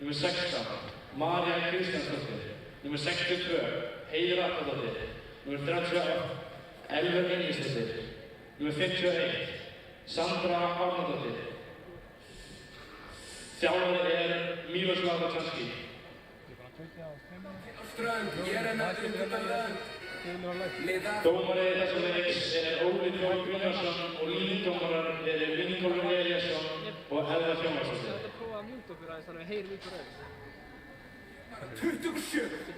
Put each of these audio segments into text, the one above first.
Númer 16, María Kristjánsdóttir. Númer 62, Heiður Atladóttir. Númer 38, Elfur Engilsdóttir. Númer 51, Sandra Árnadóttir. Þjálfari Milos Labaczanski. Dómari þessa leiks Óli Þór Gunnarsson og líndómarar Ingólfur Elíasson og Elva Þjómarsdóttir. Þetta prófa að mjúta okkur aðeins þannig að við heyrum út úr aðeins. 27!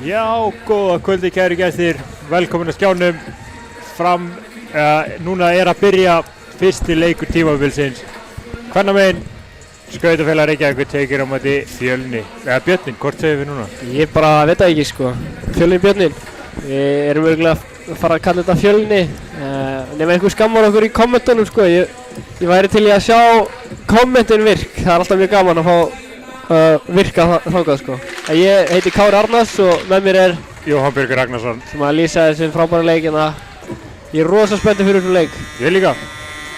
Já, góða kvöldi kæru gestir, velkomin að skjánum fram, núna að byrja fyrsti leikur tímabilsins. Kvennamegin, Skautafélag Reykjavíkur tekir á móti Fjölni, eða Björnin, hvort segir við núna? Ég bara veit það ekki sko, Fjölni Björnin. Við erum örgulega að fara að kalla þetta Fjölni, nema einhver skammar okkur í kommentunum sko, ég væri til í að sjá kommentin virk, það er alltaf mjög gaman að fá virka þangað sko. Ég heiti Kári Arnars og með mér Jóhann Birgur Ragnarsson sem að lýsa þessum frábæra leik en ég er rosa spenntur fyrir þessum leik. Ég líka,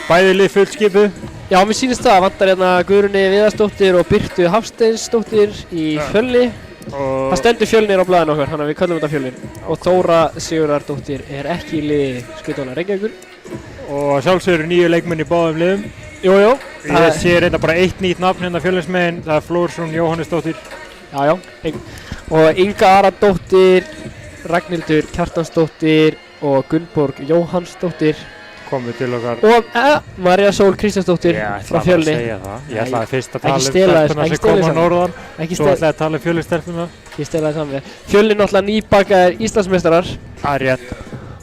bæði lið fullskipuð. Já, mér sýnist það, vantar hérna Guðrúni Viðarsdóttir og Birtu Hafsteinsdóttir í Fjölni. Það stendur Fjölnir á blaðinu okkar, þannig að við köllum þetta Fjölnir. Og Þóra Sigurðardóttir ekki í liði Skautafélag Reykjavíkur. Og sjálfsögðu 9 leikmenn í báðum liðum. Jú. Ég sé reynda bara eitt nýtt nafn hérna Fjölnismegin, það Flórsson Jóhannesdóttir. Já. Og Inga Aradóttir, Ragnhildur Kjartansdóttir og Gunnborg Jóhannsdóttir komið til okkar. Og María Sól Kristjánsdóttir frá Fjölni. Ég ætlaði fyrst að tala stelpuna sem kom á norðan, svo ætlaði að tala Fjölnistelpuna. Ég stelaði saman við. Fjölni náttúrulega nýbakaðir Íslandsmeistarar. Það er rétt.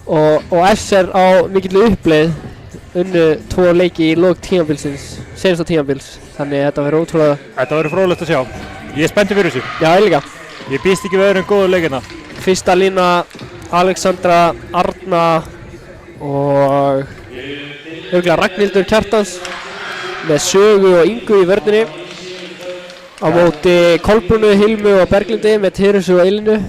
Og SR á mikilli uppleið. Unnu 2 leiki í lok tímabilsins, senasta tímabils, þannig að þetta verður ótrúlega... Þetta verður fróðlegt að sjá. Ég er spenntur fyrir þessu. Já, ég líka. Ég býst ekki við öðrum góðu leikina. Fyrsta lína, Alexandra, Arna og örgulega Ragnhildur Kjartans með Sögu og Ingu í vörninni. Á móti Kolbrúnu, Hilmu og Berglindi með Teresu og Eilinu.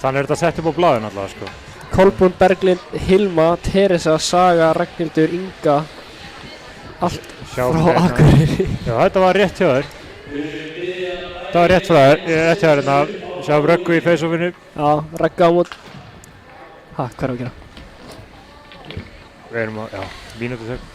Þannig er þetta sett upp á blaðinu alltaf, sko. Kolbrún, Berglind, Hilma, Teresa, Saga, Ragnhildur, Inga, allt frá Akureyri. Já, þetta var rétt hjá þér. Þetta var rétt hjá þér hérna. Sjáum Röggu í face-offinu. Já, Röggu á mót. Hvað er að gera? Við erum á, mínútu þögn.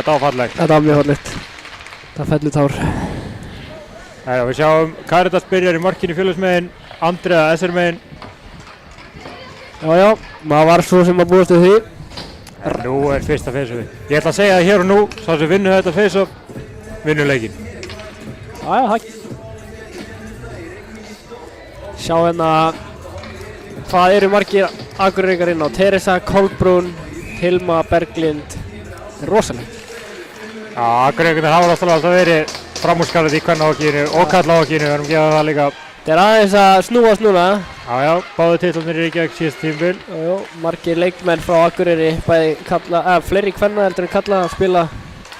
Þetta var fallegt. Þetta var mjög fallegt. Það fellur tár. Við sjáum Karitas byrjar í markinu Fjölnismegin, Andrea SR-megin. Já, maður var svo sem að búast við því. Nú er fyrsta face-offið. Ég ætla að segja það hér og nú, sá sem vinnur þetta face-off, vinnur leikinn. Já, það. Sjá hérna hvað eru margir Akureyringar inn á. Teresa, Kolbrún, Hilma, Berglind. Þetta er rosalegt. Já, Akureyringarnir hafa alltaf verið framúrskarandi í kvennahokkíinu og karlahokkíinu, við erum að gefa það líka. Þetta er aðeins að snúast núna. Já, báðu titlarnir í Reykjavík síðasta tímabil. Jú, margir leikmenn frá Akureyri, fleiri kvenna heldur en kalla að spila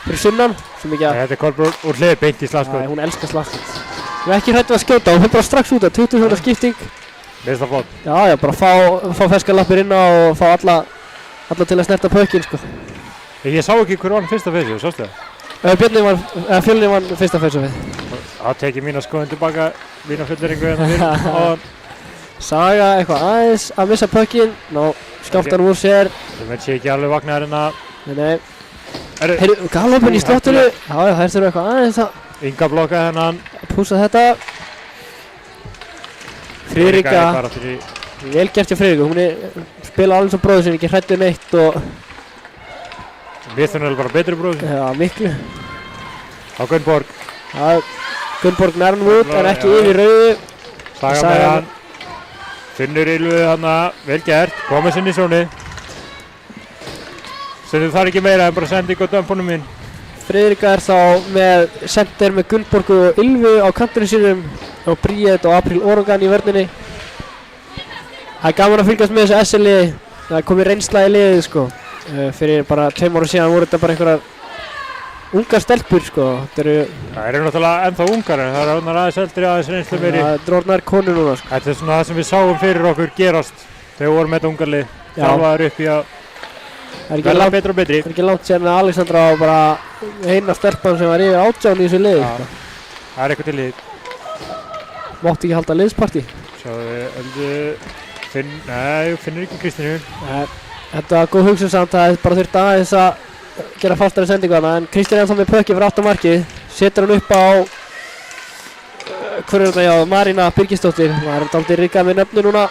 fyrir sunnan. Þetta er Kolbrún úr hlið beint í slagsskot. Hún elskar slagsskot. Við erum ekki hræddir að skjóta, hún fer bara strax út af 20 sekúndna skipting. Mér finnst það flott. Já, bara fá ferskar lappir inn á og fá alla til að snerta pökkinn sko. Ég sá ekki hver var fyrsta face-off, sástu það? Fjölnir vann fyrsta face-offið. Það tekið mína skoðun tilbaka, mína fulleringu hérna fyrir áðan. Saga eitthvað aðeins að missa puckinn. Ná, skjálftan úr sér. Það veit sé ekki alveg vaknaðar hérna. Nei. Heyrðu, galopin í slottinu. Já, þær þurfa eitthvað aðeins að Inga blokkaði hennan. púsa þetta. Friðrika. Vel gert hjá Friðriku. Hún spila alveg sem bróður sinni, ekki hræddur neitt og Við þurfum bara betri bróður. já, miklu. Á Gunnborg. Já, Gunnborg nærn út en ekki yfir rauðu. Saga með hann. Finnur Ylvu hana, vel gert. Komið sinni í sóni. Setjum þar ekki meira en bara sending á dömpunum minn. Friðrika þá með sender með Gunnborgu og Ylvu á kantinu sínum og Bríett og Apríl Orogan í vörninni. Það er gaman að fylgjast með þessu SL-liði. Það komið reynsla í liðið sko. Fyrir bara 2 ára síðan voru þetta bara einhverjar ungar stelpur sko. Það eru náttúrulega ennþá ungar en það eru aðeins eldri aðeins reynslu meiri. Það er orðnar konur núna sko. Þetta er svona það sem við sáum fyrir okkur gerast þegar við vorum með þetta ungarlið. Þjálfaðar upp í að verða betri og betri. Það er ekki langt síðan að Alexandra var bara eina stelpan sem var yfir 18 í þessu liði sko. Það er eitthvað til lið. Mátti ekki halda liðspartí. Sjáðu Öldu finnur ekki Kristínu. Þetta var góð hugsun samt að bara þurfti aðeins að gera fastari sendingu hana en Kristín er ennþá með pökki fyrir aftan markið. Setur hann upp á hver er þetta, já, Marína Birgisdóttir. Það er dálítið riggað með nöfnu núna.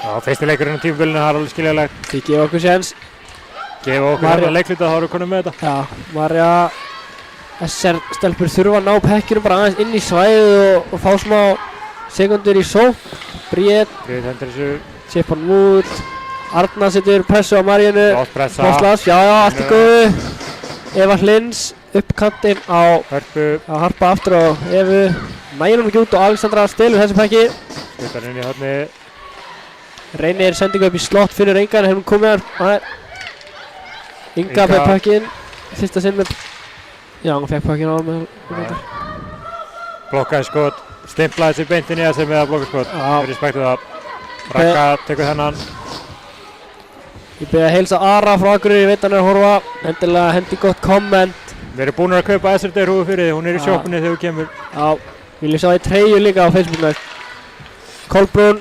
Já, fyrsti leikurinn á tímabilinu, það er alveg skiljanlegt. Þið gefa okkur séns. Gefa okkur hérna leikluta, þá erum við konum með þetta. Já, Marja SR stelpur þurfa að ná pekkinu bara aðeins inn í svæðið og fá smá sekundur í sókn. Bríett hendur þessu. Chipan Wood. Arna setur pressu á Marjanu. Flott pressa. Fosslas, já, allt í góðu. Eva Hlins upp kantinn á Harpa aftur á Evu. Nægir hún ekki út og Alexandra stelur þessu pekki. Skutar inn í horni. Reynir sendingu upp í slott fyrir Inga en hefur komið hann. Inga með pekkin. Fyrsta sinn með... Já, hann fekk pekkin á hann með... Blokkaði skot. Stimplaði sér beint inn í þessi með að blokka skot. Við respektum það. Raka tekur þennan. Ég byrði að heilsa Ara frá Akureyri, ég veit hann er að horfa. Endilega hendi gott komment. Við erum búin að kaupa SRD-hrúfu fyrir þið, hún er í sjópunni þegar þú kemur. Já, viljum sjá því treyju líka á Facebookinu. Kolbrún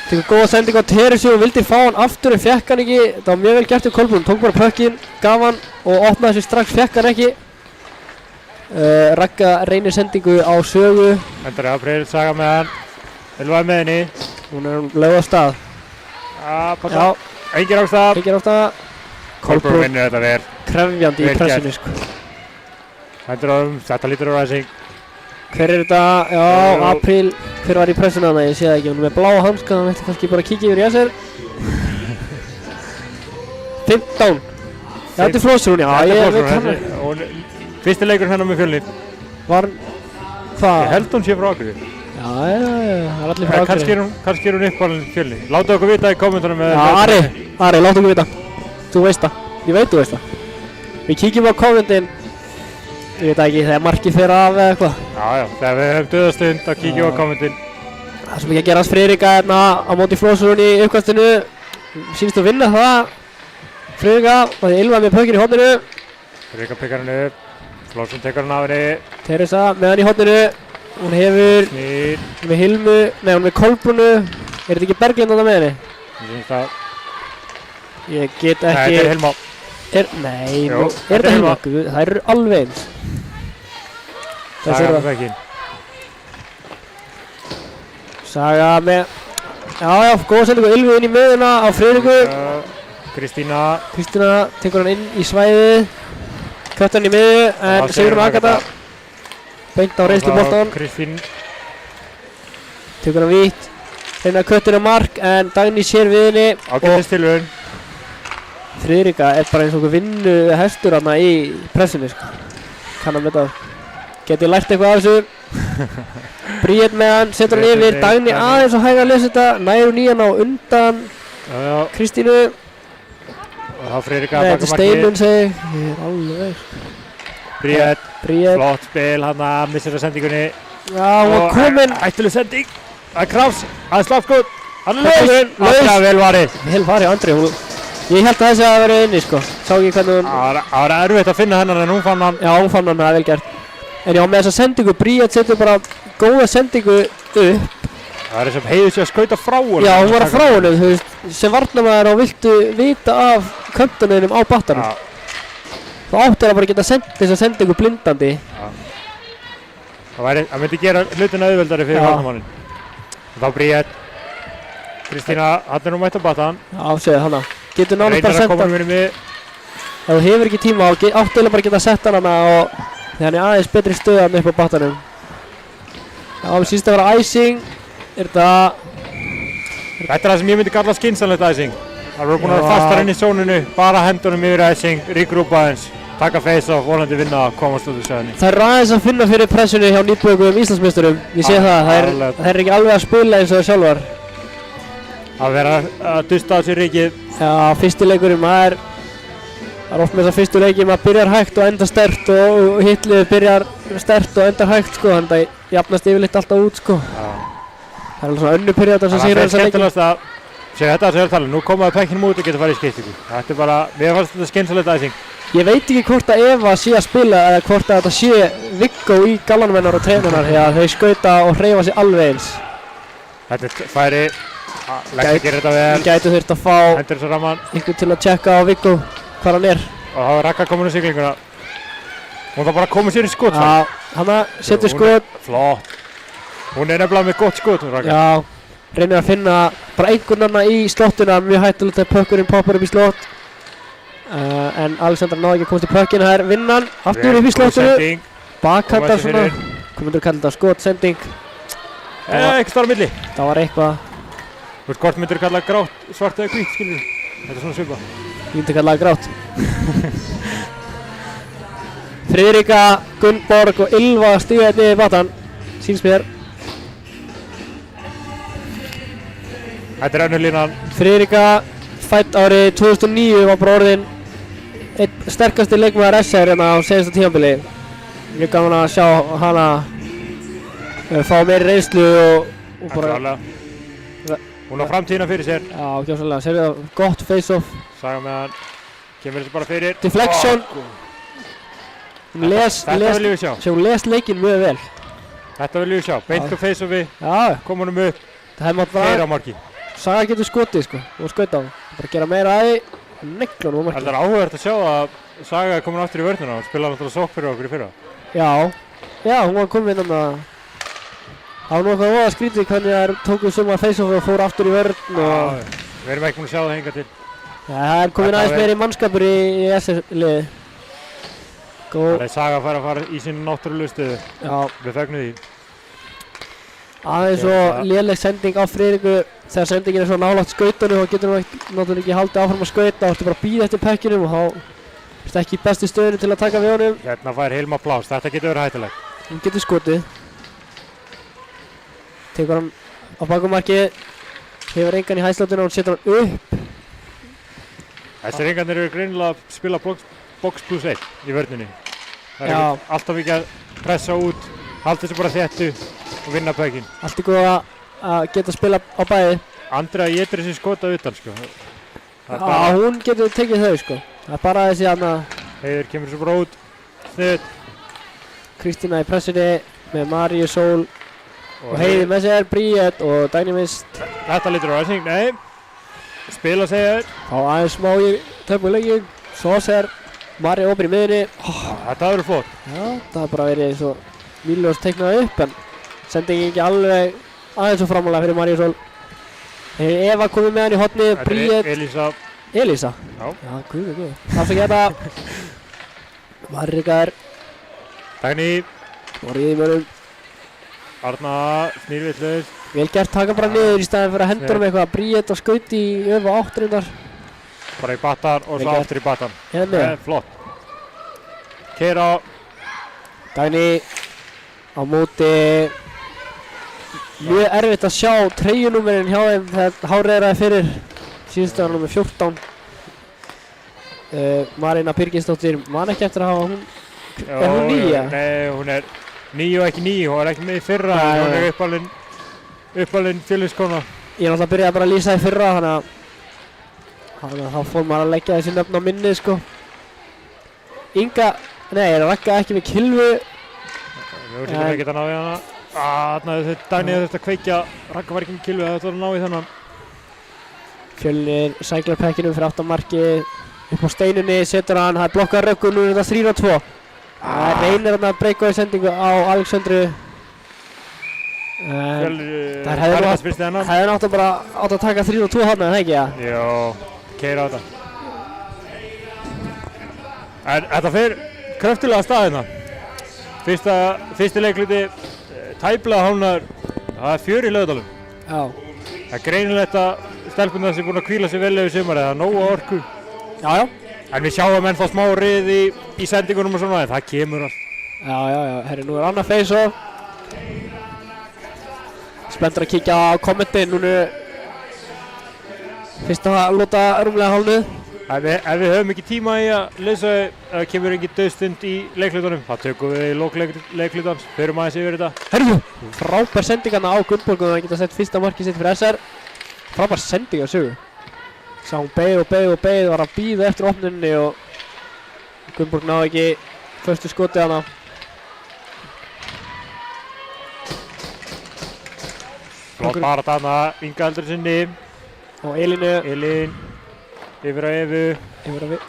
tekur góða sending á Teresu og vildi fá hann aftur en fekk hann ekki. Það var mjög vel gert hjá Kolbrún, tók bara pökkinn, gaf hann og opnaði sig strax, fekk hann ekki. Ragga reynir sendingu á Sögu. Endari Apríl, Saga með hann. Ylva með henni. Hún er lögð á stað. Já, engin ástaf. Engin ástaf. Kolbrún vinnur þetta vel. Krefjandi í pressunni sko. Þetta lítur á ræsing. Hver er þetta? Já, Apríl. Hver var í pressuna þarna? Ég sé það ekki. Hún er með bláa hanska, það mætti kannski bara kíkja yfir í SR. 15. Já, þetta er Flósrún, já. Ég veit hann. Fyrsti leikur hennar með Fjölni. Var hvað? Ég held hún sé frá Akureyri. Já, það er allir frá Akureyri. Kannski er hún uppalinn Fjölni. Láta okkur vita í kommentunum með þetta. Já, Ari, láta okkur vita. Þú veist það. Ég veit þú veist það. Við kíkjum á kommentin. Ég veit ekki, þegar markið fer af eða eitthvað. Já, þegar við höfum döðastund að kíkjum á kommentin. Það sem ekki að gerast Friðrika hérna á móti Flósrún í uppkastinu. Sýnst þú vinna það. Friðrika, og þið Ylva með pökkinn í horninu. Friðrika pekkar hann upp. Flósrún tekur hann af henni. Teresa með hann í horninu. Hún hefur með Hilmu, nei hún með Kolbrúnu. Er þetta ekki Berglind þarna með henni? Ég finnst það. Ég get ekki... Nei, þetta er Hilma. Nei, er þetta Hilma? Það eru alveg eins. Saga með pekkin. Saga með... Já, góða sendingu Ylvu inn í miðuna á Friðriku. Kristína tekur hann inn í svæðið. Köttur hann í miðju, en Sigurður Agata. Beint á reynsluboltan. Kristín tekur hann vítt. Reyna köttur á mark, en Dagný sér við henni. Ágætis tilvöðun. Friðrika er bara eins og vinnu hestur hann í pressunni sko. Kann hann með það. Geti lært eitthvað af þessu. Bríett með hann, setur hann yfir. Dagný aðeins og hæga að lesa þetta. Næru nýjan á undan Kristínu. Og þá Friðrika að baka markið. Steinun segi. Ég er alveg veist. Bríett. Flott spil, hann að missir á sendingunni. Já, hún var komin. Ættileg sending. Það er Krafs, aðeins slagskot. Hann er laus. Alltaf vel varið. Vel varið, Andri. Ég held að þessi að vera inni sko. Sá ekki hvernig hún... Það var erfitt að finna hennar en hún fann hann. Já, hún fann hann, það er vel gert. En já, með þessa sendingu, Bríett setur bara góða sendingu upp. Það er sem heiður sér að skauta frá honum. Já, hún var að frá honum, þú veist, sem varnarmaður og viltu vita af köntunum á battanum. Já. Þá áttu það bara að geta þess að senda ykkur blindandi. Já. Það myndi gera hlutina auðveldari fyrir varnarmannin. Þá Bríett. Kristína, hann er nú mætt á battan. Já, segðu hana. Getur nánast bara Reynar að koma senda mér með. Ef þú hefur ekki tíma áttu eiginlega bara að geta sett hana og þegar hann er aðeins betri stöðan upp á battanum. Já, við síðust að vera æsing. Þetta er það sem ég myndi kalla skynsamlegt æsing. Það voru búin að vera fastar inn í sóninu, bara hendunum yfir æsing, ríkgrúpa aðeins, taka face-off, vonandi vinna að komast út úr stöðunni. Það er aðeins að finna fyrir pressunni hjá nýbúðum Íslandsmeisturum. Ég sé það er ekki alveg að spila eins og það sjálfar. Að vera að dusta á sér rikið. Já, fyrsti leikurinn, maður er oft með þess að fyrstu leikið maður byrjar hægt og endar sterkt og hitlið byrjar sterkt og endar hægt sko, þannig að jafnast yfirleitt alltaf út sko. Já. Það er alveg svona önnur perióda sem sigur þessa leikið. Þetta er sér nú komaðu pekkinum út og getur farið í skiptingu. Þetta er bara, mér fannst þetta skynsamlegt æsing. Ég veit ekki hvort að Eva sé að spila eða hvort að þetta sé Viggo í gallanum hennar og treynunar því að þau skauta og hreyfa sig alveg eins. Þetta er færi, Leggja gerir þetta vel. Við gætu þurft að fá einhvern til að tjekka á Viggo hvar hann er. Og þá er Ragga komin á siglinguna. Hún þarf bara að koma sér í skot. Já, hann setur skot. Flott. Hún er nefnilega með gott skot, hún Ragga. Já, reynir að finna bara einhvern annan í slottuna, mjög hættulegt að pökkurinn poppar upp í slott. En Alexandra náði ekki að komast í pökkina, það er vinnan, aftur upp í slottinu. Bakhandar svona, hvað myndur að kalla þetta, skotsending. Ekki starf milli. Það var eitthvað. Þú veist hvort myndur að kalla grátt, svart eða hvítt, skilur við. Þetta er svona svipa. Ég myndi að kalla það grátt. Friðrika, Gunnborg og Ylva stíga hérna niður í batan, síns mér. Þetta er önnur línan. Friðrika, fædd árið 2009, var bara orðin einn sterkasti leikmaður SR hérna á seinasta tímabili. Mjög gaman að sjá hana fá meiri reynslu og bara... Hún á framtíðina fyrir sér. Já, gjörsamlega. Serðu það gott face-off. Saga með hann. Kemur þessu bara fyrir. Deflection. Hún les leikinn mjög vel. Þetta viljum við sjá. Beint og face-offi. Já. Kom honum upp. Það hefði mátt bara... Meira á marki. Saga getur skotið sko. Og skauta á hann. Bara gera meira að því. Neglunum á marki. Það er áhugavert að sjá að Saga er komin aftur í vörnuna. Hún spilaði náttúrulega sókn fyrir okkur í fyrra. Já. Já, hún var komin inn að það var nokkuð voða skrítið hvernig þær tókuð suma face-off og fór aftur í vörn og... Við erum ekki búin að sjá það hingað til. Já, það er komin aðeins meiri mannskapur í SS-liði. Það er Saga að fara í sínu náttúrulegu stöðu. Já. Við fögnum því. Aðeins og léleg sending á Friðriku. Þegar sendingin er svo nálægt skautunum þá getur hún náttúrulega ekki haldið áfram að skauta. Þá ertu bara að bíða eftir pekkinum og þá ertu ekki í bestu stöðunni til að taka við honum. Hérna fær Hilma plás. Þetta getur verið hættulegt. Hún getur skotið. Tekur hann á bakumarkið, hefur engan í hæslátuna og hún setur hann upp. Þessir engarnir eru greinilega að spila box plus 1 í vörninni. Það er alltaf ekki að pressa út, halda þessu bara þéttu og vinna pökinn. Allt er góð að geta að spila á bæði. Andrea getur þessi skota utan sko. Já, hún getur tekið þau sko. Það er bara þessi hann að... Heiður kemur þessu bara út, sniðut. Kristína í pressunni með Maríu Sól. Og Heiði með sér, Bríett og Dagný Mist. Þetta lítur á æsing, nei. Spila segir. Þá aðeins smá í töfbuleikinn. Svo sér Maríu opið í miðunni. Þetta verður flott. Já, það har bara verið svo mýljós teiknað upp en sendingi ekki alveg aðeins svo framálega fyrir Maríu Sól. Eva komið með hann í hotnið, Bríett. Elísa. Elísa? Já. Já, guð. Afsakið þetta. Marrika er. Dagný. Og riðimörnum. Arna, snýrvillur. Vel gert, taka bara niður í staðin fyrir að henda honum eitthvað. Bríett og skauti í öfu áttrindar. Bara í battar og svo aftur í battan. Flott. Keira. Dagný á móti. Mjög erfitt að sjá treyjunúmerinn hjá þeim þegar háræðraði fyrir síðustöðan nummer 14. Marina Birginsdóttir man ekki eftir að hafa hún. Er hún nýja? Nei, hún er 9 og ekki 9, hún er ekki með í fyrra, hún er uppalinn fjöluskona. Ég náttúrulega byrjaði bara að lýsa í fyrra, þannig að þá fór maður að leggja þessi nöfn á minnið sko. Inga, nei, Ragga ekki með Kilvu. Við vorum ekki að ná við hana. Þarna Daniel þurfti að kveikja Raggavarkin Kilvi að þetta var að ná í þennan. Fjölnir sæklar pekkinum fyrir aftan markið. Upp á steinunni setur hann, það er blokkað Röggu, nú er þetta 3-2. Það reynir hann að breyka í sendingu á Alexandru. Það hefði náttúrulega bara átt að taka 3-2 hann, eða ekki það? Jó, keyra á þetta. En þetta fer kröftulega að staðina. Fyrsti leikluti tæplega hálfnaður, það er 4 í Laugardalum. Já. Það er greinilegt að stelpunnar sem búin að hvíla sig vel yfir sumarið, það er nóg orku. Já. En við sjáum ennþá smá rið í sendingunum og svona, en það kemur allt. Já, herri, nú er annað face-off. Spenntur að kíkja á kommentin, núna fyrst að lota rúmlega hálfnuð. Ef við höfum ekki tíma í að leysa ef það kemur engin dauðstund í leiklutunum, þá tökum við í lok leiklutans, förum aðeins yfir þetta. Herru, frábær sendingarna á Gunnborg og það geta sett fyrsta markið sitt fyrir SR. Frábær sendingar sögu. Sá hún beið, var að bíða eftir opninni og Gunnborg náði ekki förstu skoti hana. Flott bara þarna, Inga Eldur sinni. Og Elínu. Elín, yfir á Evu. Yfir á við.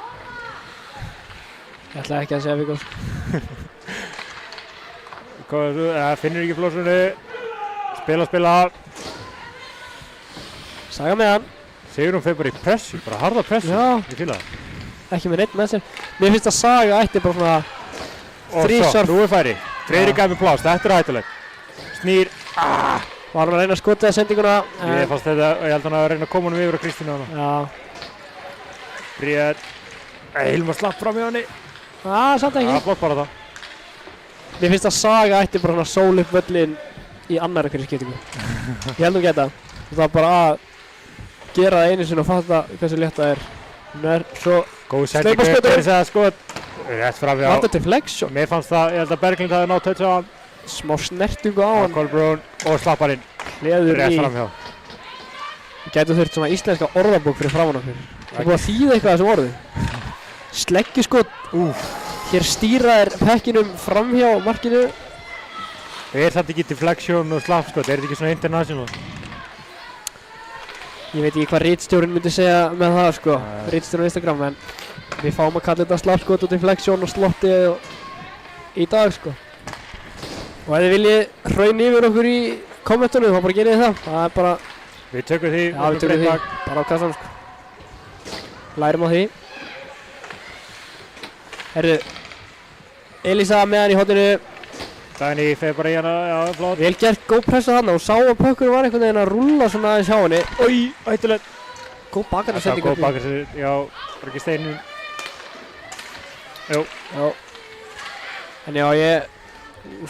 Ég ætla ekki að segja Vigós. Finnur ekki flósunni. Spila. Saga með hann. Sigrún fer bara í pressu, bara harða pressu. Já. Ég fíla það. Ekki með neitt með sér. Mér finnst að Saga ætti bara svona þrísvar. Og svo, nú er færi. Friðrik gaf mér pláss, þetta er hættulegt. Snýr. Var hann að reyna að skota sendinguna. Ég fannst þetta, ég held hann að reyna að koma honum yfir á Kristínu hana. Já. Bríðar. Hilmar slapp fram í henni. Samt ekki. Flott bara það. Mér finnst að Saga ætti bara svona sól upp völlin í annarri hverju skiptingu. Ég held hún geta. Það var bara að gera það einu sinni og fatta hversu létt það er. Hún er svo góð sendingu fyrir þess að skot. Rétt fram hjá. Þetta til flexion. Mér fannst það, ég held að Berglind hafi nátt touch á hann. Smá snertingu á hann. Kolbrún og slappar inn. Hleður rétt fram hjá. Við gætum þurft svona íslenska orðabók fyrir framan okkur. Það er búið að þýða eitthvað þessum orðu. Sleggjuskot. Hér stýra þér pekkinum fram hjá markinu. Það er samt ekki deflection og slappskot, er þetta ekki svona international? Ég veit ekki hvað ritstjórinn myndi segja með það sko, ritstjórinn á Instagram, en við fáum að kalla þetta slappskot og deflection og slotti í dag sko. Og ef þið viljið hraun yfir okkur í kommentunum þá bara gerið það, það er bara... Við tökum því, við tökum því, bara á kassan sko. Lærum á því. Herru, Elísa með hann í hotinu. Dagný fer bara í hana, já, flott. Vel gert, góð pressa þarna og sá að pökkurinn var einhvern veginn að rúlla svona aðeins hjá henni. Ói, hættulegt. Góð bakarnarsending. Góð bakarnarsending, já, bara ekki steinum. Jú. Já. En já, ég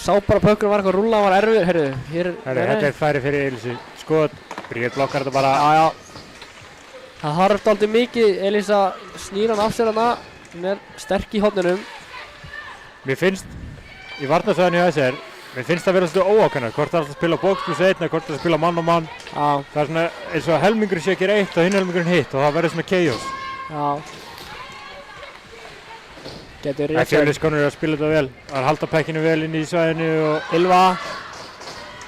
sá bara að pökkurinn var eitthvað að rúlla, hann var erfiður, herru. Þetta er færi fyrir Elísu. Skot, Bríðar blokkar þetta bara. Já. Það harf dálítið mikið, Elísa snýr hann af sér hana. Hún er sterk í horninum. Mér finnst í varnarsvæðinu hjá SR, mér finnst það vera svolítið óákveðnar, hvort það er að spila box plus 1 eða hvort það er að spila mann og mann. Já. Það er svona eins og helmingurinn sé að gera eitt og hinn helmingurinn hitt og það verður svona chaos. Já. Getur rétt. Fjölniskonur eru að spila þetta vel, það er að halda pekkinu vel inn í svæðinu og... Ylva,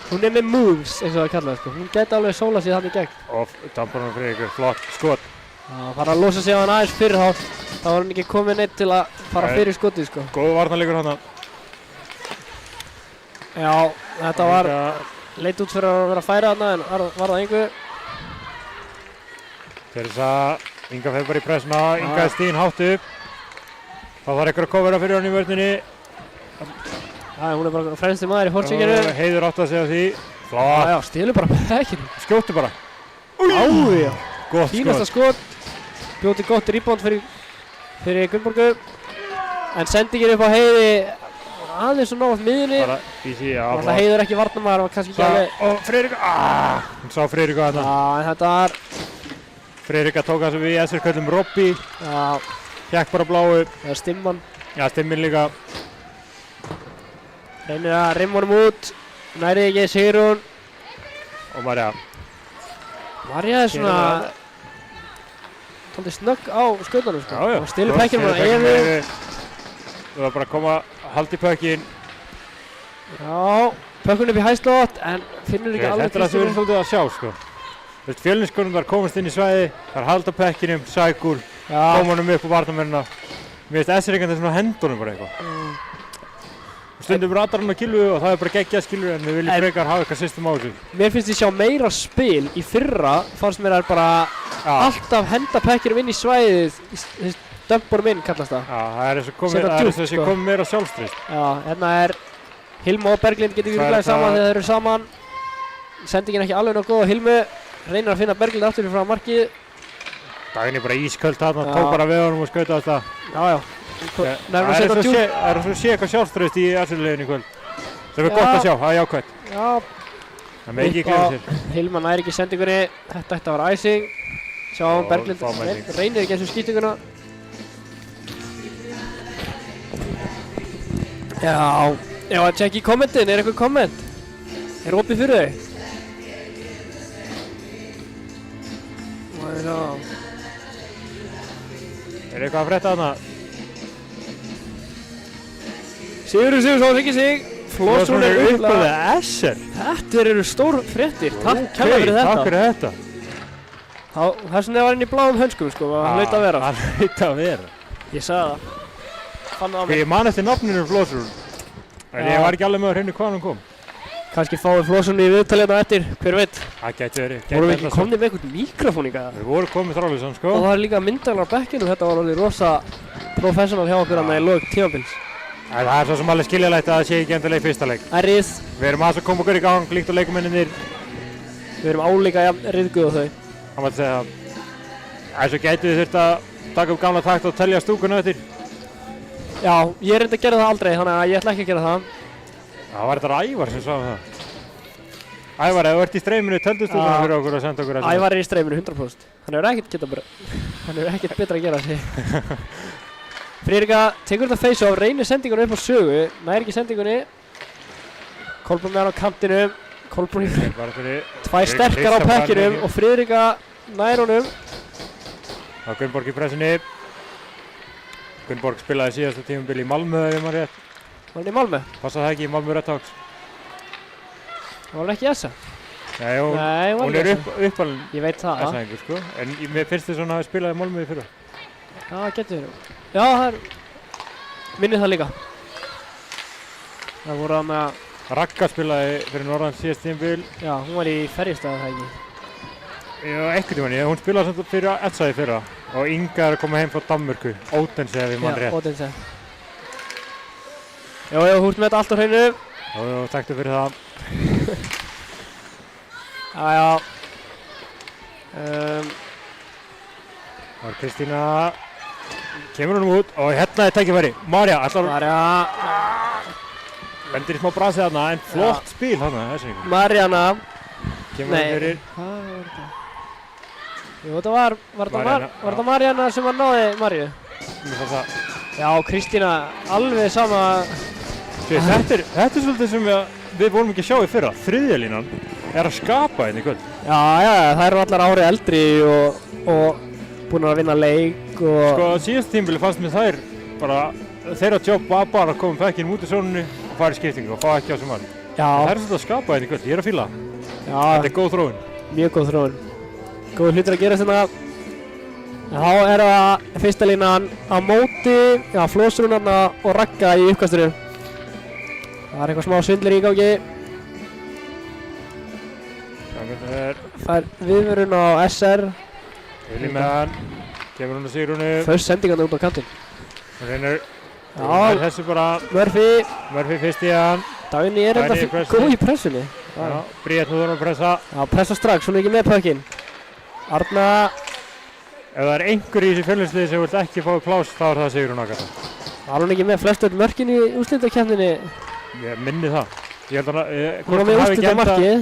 hún er með moves eins og það kallaði sko, hún geti alveg sóla sig þannig gegn. Og damparinn fyrir ykkur, flott skot. Já, fara að losa sig á hann aðeins fyrir þá var hann ekki komið neitt til að fara fyrir skotið sko. Góð varnarleikur hana. Já, þetta var leit út fyrir að vera að færa hana en var það engu. Teresa, Inga fer bara í pressuna, Inga er stíðin hátt upp. Þá þarf eitthvað að kofera fyrir hann í vörninni. Já, hún er bara fremsti maður í fórsvíkjunu. Heiður átt að segja því. Flott. Já, stílu bara pekkinu. Skjóttu bara. Já, gott fínasta skot. Bjóti gott rebound fyrir Gunnborgu. En sendingin upp á Heiði aðeins og nátt miðjunni. Bara í því, já. Það Heiður ekki varnarmaður, var kannski ekki alveg... Og Friðrika, hún sá Friðrika þarna. Já, en þetta var... Friðrika tók það sem við í SR köllum Robby. Já. Hjekk bara bláu. Það er Stimman. Já, Stimmin líka. Reynir að rimma honum út. Nærið ekki, Sigrún. Og Marja. Marja er svona... Tóndi snögg á skautunum sko. Já, já. Og stilur pekkinum á Evu. Það var bara að koma, halda í pökkin. Já, pökkun upp í hæslót en finnur ekki alveg Þetta er það sem við erum svolítið að sjá sko. Fjölniskonum þar komast inn í svæði, þar halda pekkinum, sækúl, koma honum upp á varnarmennina. Mér finnst S-reikandi svona hendunum bara eitthvað. Stundum ratar hann á Gylfu og það er bara geggjað skilur en við viljum frekar hafa eitthvað system á þessu. Mér finnst ég sjá meira spil í fyrra, fannst mér að bara alltaf henda pekkinum inn í svæðið, dömborum inn kallast það. Já, það er þess að komið meira sjálfstrýst. Já, hérna er Hilma og Berglind getur ekki glæðið saman þegar þeir eru saman. Sendingin ekki alveg nóg góð og Hilmu reynir að finna Berglind aftur frá markið. Dagný bara ísköld þarna, tók bara við honum og skauta þetta. Já. Það er svo sé eitthvað sjálfströðst í Arsenal-liðinu í kvöld. Það er gott að sjá, það er jákvæmt. Já. Það með ekki glemja sér. Hilma næri ekki sendingunni, þetta ætti að vera æsing. Sjáum Berglind reynir ekki eins og skýtinguna. Já, ef að tjekka í kommentin, er eitthvað komment? Er opið fyrir þau? Er eitthvað að frétta þarna? Sigurður Sigurðsson, ekki sig. Flósson er uppalið SR. Þetta eru stór fréttir. Takk kærlega fyrir þetta. Takk fyrir þetta. Þess vegna var inn í bláum hönskum sko, hann hlaut að vera. Hann hlaut að vera. Ég sagði það. Fann það á mig. Ég man eftir nafninu Flósson. En ég var ekki alveg með að hreinu hvaðan hann kom. Kannski fáið Flósson í viðtalið eftir, hver veit. Það gæti verið. Vorum við ekki komnið með einhvern mikrofón í gæða? Við vorum komið þráðleysan sko. Og það er líka myndalar á bekkinu, þetta var alveg rosa professional hjá okkur í lok tímabils. Það er svo sem alveg skiljalegt að það sé ekki endilega í fyrsta leik. Ærið. Við erum aðeins að koma okkur í gang, líkt og leikumenninir. Við erum álíka riðguð og þau. Það mátti segja það. Svo gætu við þurft að taka upp gamla takt og telja stúkuna eftir. Já, ég reyndi að gera það aldrei, þannig að ég ætla ekki að gera það. Það var þetta Ævar sem sagði það. Ævar, ef þú ert í streyminu, töldu stúkuna fyrir okkur og senda okkur Ævar er í streyminu 100%. Hann hefur ekkert betra að gera sig. Friðrika tekur þetta face-off, reynir sendingunni upp á sögu, næri ekki sendingunni. Kolbrún með hann á kantinum. Kolbrún tvær sterkar á pekkinum og Friðrika nær honum. Það var Gunnborg í pressinni. Gunnborg spilaði síðasta tímabil í Malmö ef maður rétt. Var hann í Malmö? Passa það ekki í Malmö Red Hawks. Það var ekki Essa? Nei, hún er uppalinn. Ég veit það. Essa-engur sko, en mér finnst þess að hún hafi spilað í Malmö í fyrra. Já, það getur verið. Já, það er... minnið það líka. Það voru að með að... Ragga spilaði fyrir norðan síðast tímabil. Já, hún var í Ferjestað það ekki. Já, einhvern tímann, hún spilaði samt fyrir Essa í fyrra. Og Inga er að koma heim frá Danmörku. Ódense ef ég mann rétt. Já, Ódense. Já, þú ert með þetta allt á hreinu. Já, takktu fyrir það. Já. Það var Kristína. Kemur hún út og hérna er tækifæri. Marja, bendir í smá brasi þarna en flott spil þarna. Marjana. Kemur hún fyrir. Hvað var þetta? Jú, þetta var þetta Marjana sem var náði Marju? Mér fannst það. Já, Kristína, alveg sama. Þetta er svolítið sem við vorum ekki að sjá í fyrra. Þriðja línan er að skapa hérna í kvöld. Já, það eru allar árið eldri og búin að vinna leik og... Sko, síðast tímabili fannst mér þær bara, þeirra jobb var bara að koma pekkin út í sónunni og fara í skiptingu og fá ekki á sem var. Já. Það er svolítið að skapa hérna í kvöld, ég er að fíla það. Já. Þetta er góð þróun. Mjög góð þróun. Góð hlutir að gera þarna. Þá er það fyrsta línan á móti, Flósrúnarna og Ragga í uppkasturinn. Það er eitthvað smá svindlir í gangi. Það er viðvörun á SR. Vilji með hann, kemur hún að Sigrúnu. Föst sendingan út á kantinn. Hún reynir, þessu bara. Murphy fyrst í hann. Dagný er enda góð í pressunni. Já, Bríett nú þarf að pressa. Já, pressa strax, hún er ekki með pökkinn. Arna. Ef það er einhver í þessu fjölninsliði sem vilt ekki fá pláss, þá er það Sigrún Agatha. Var hún ekki með flest öll mörkin í úrslitakeppninni? Ég minni það. Ég held að hún var með úrslitamarkið.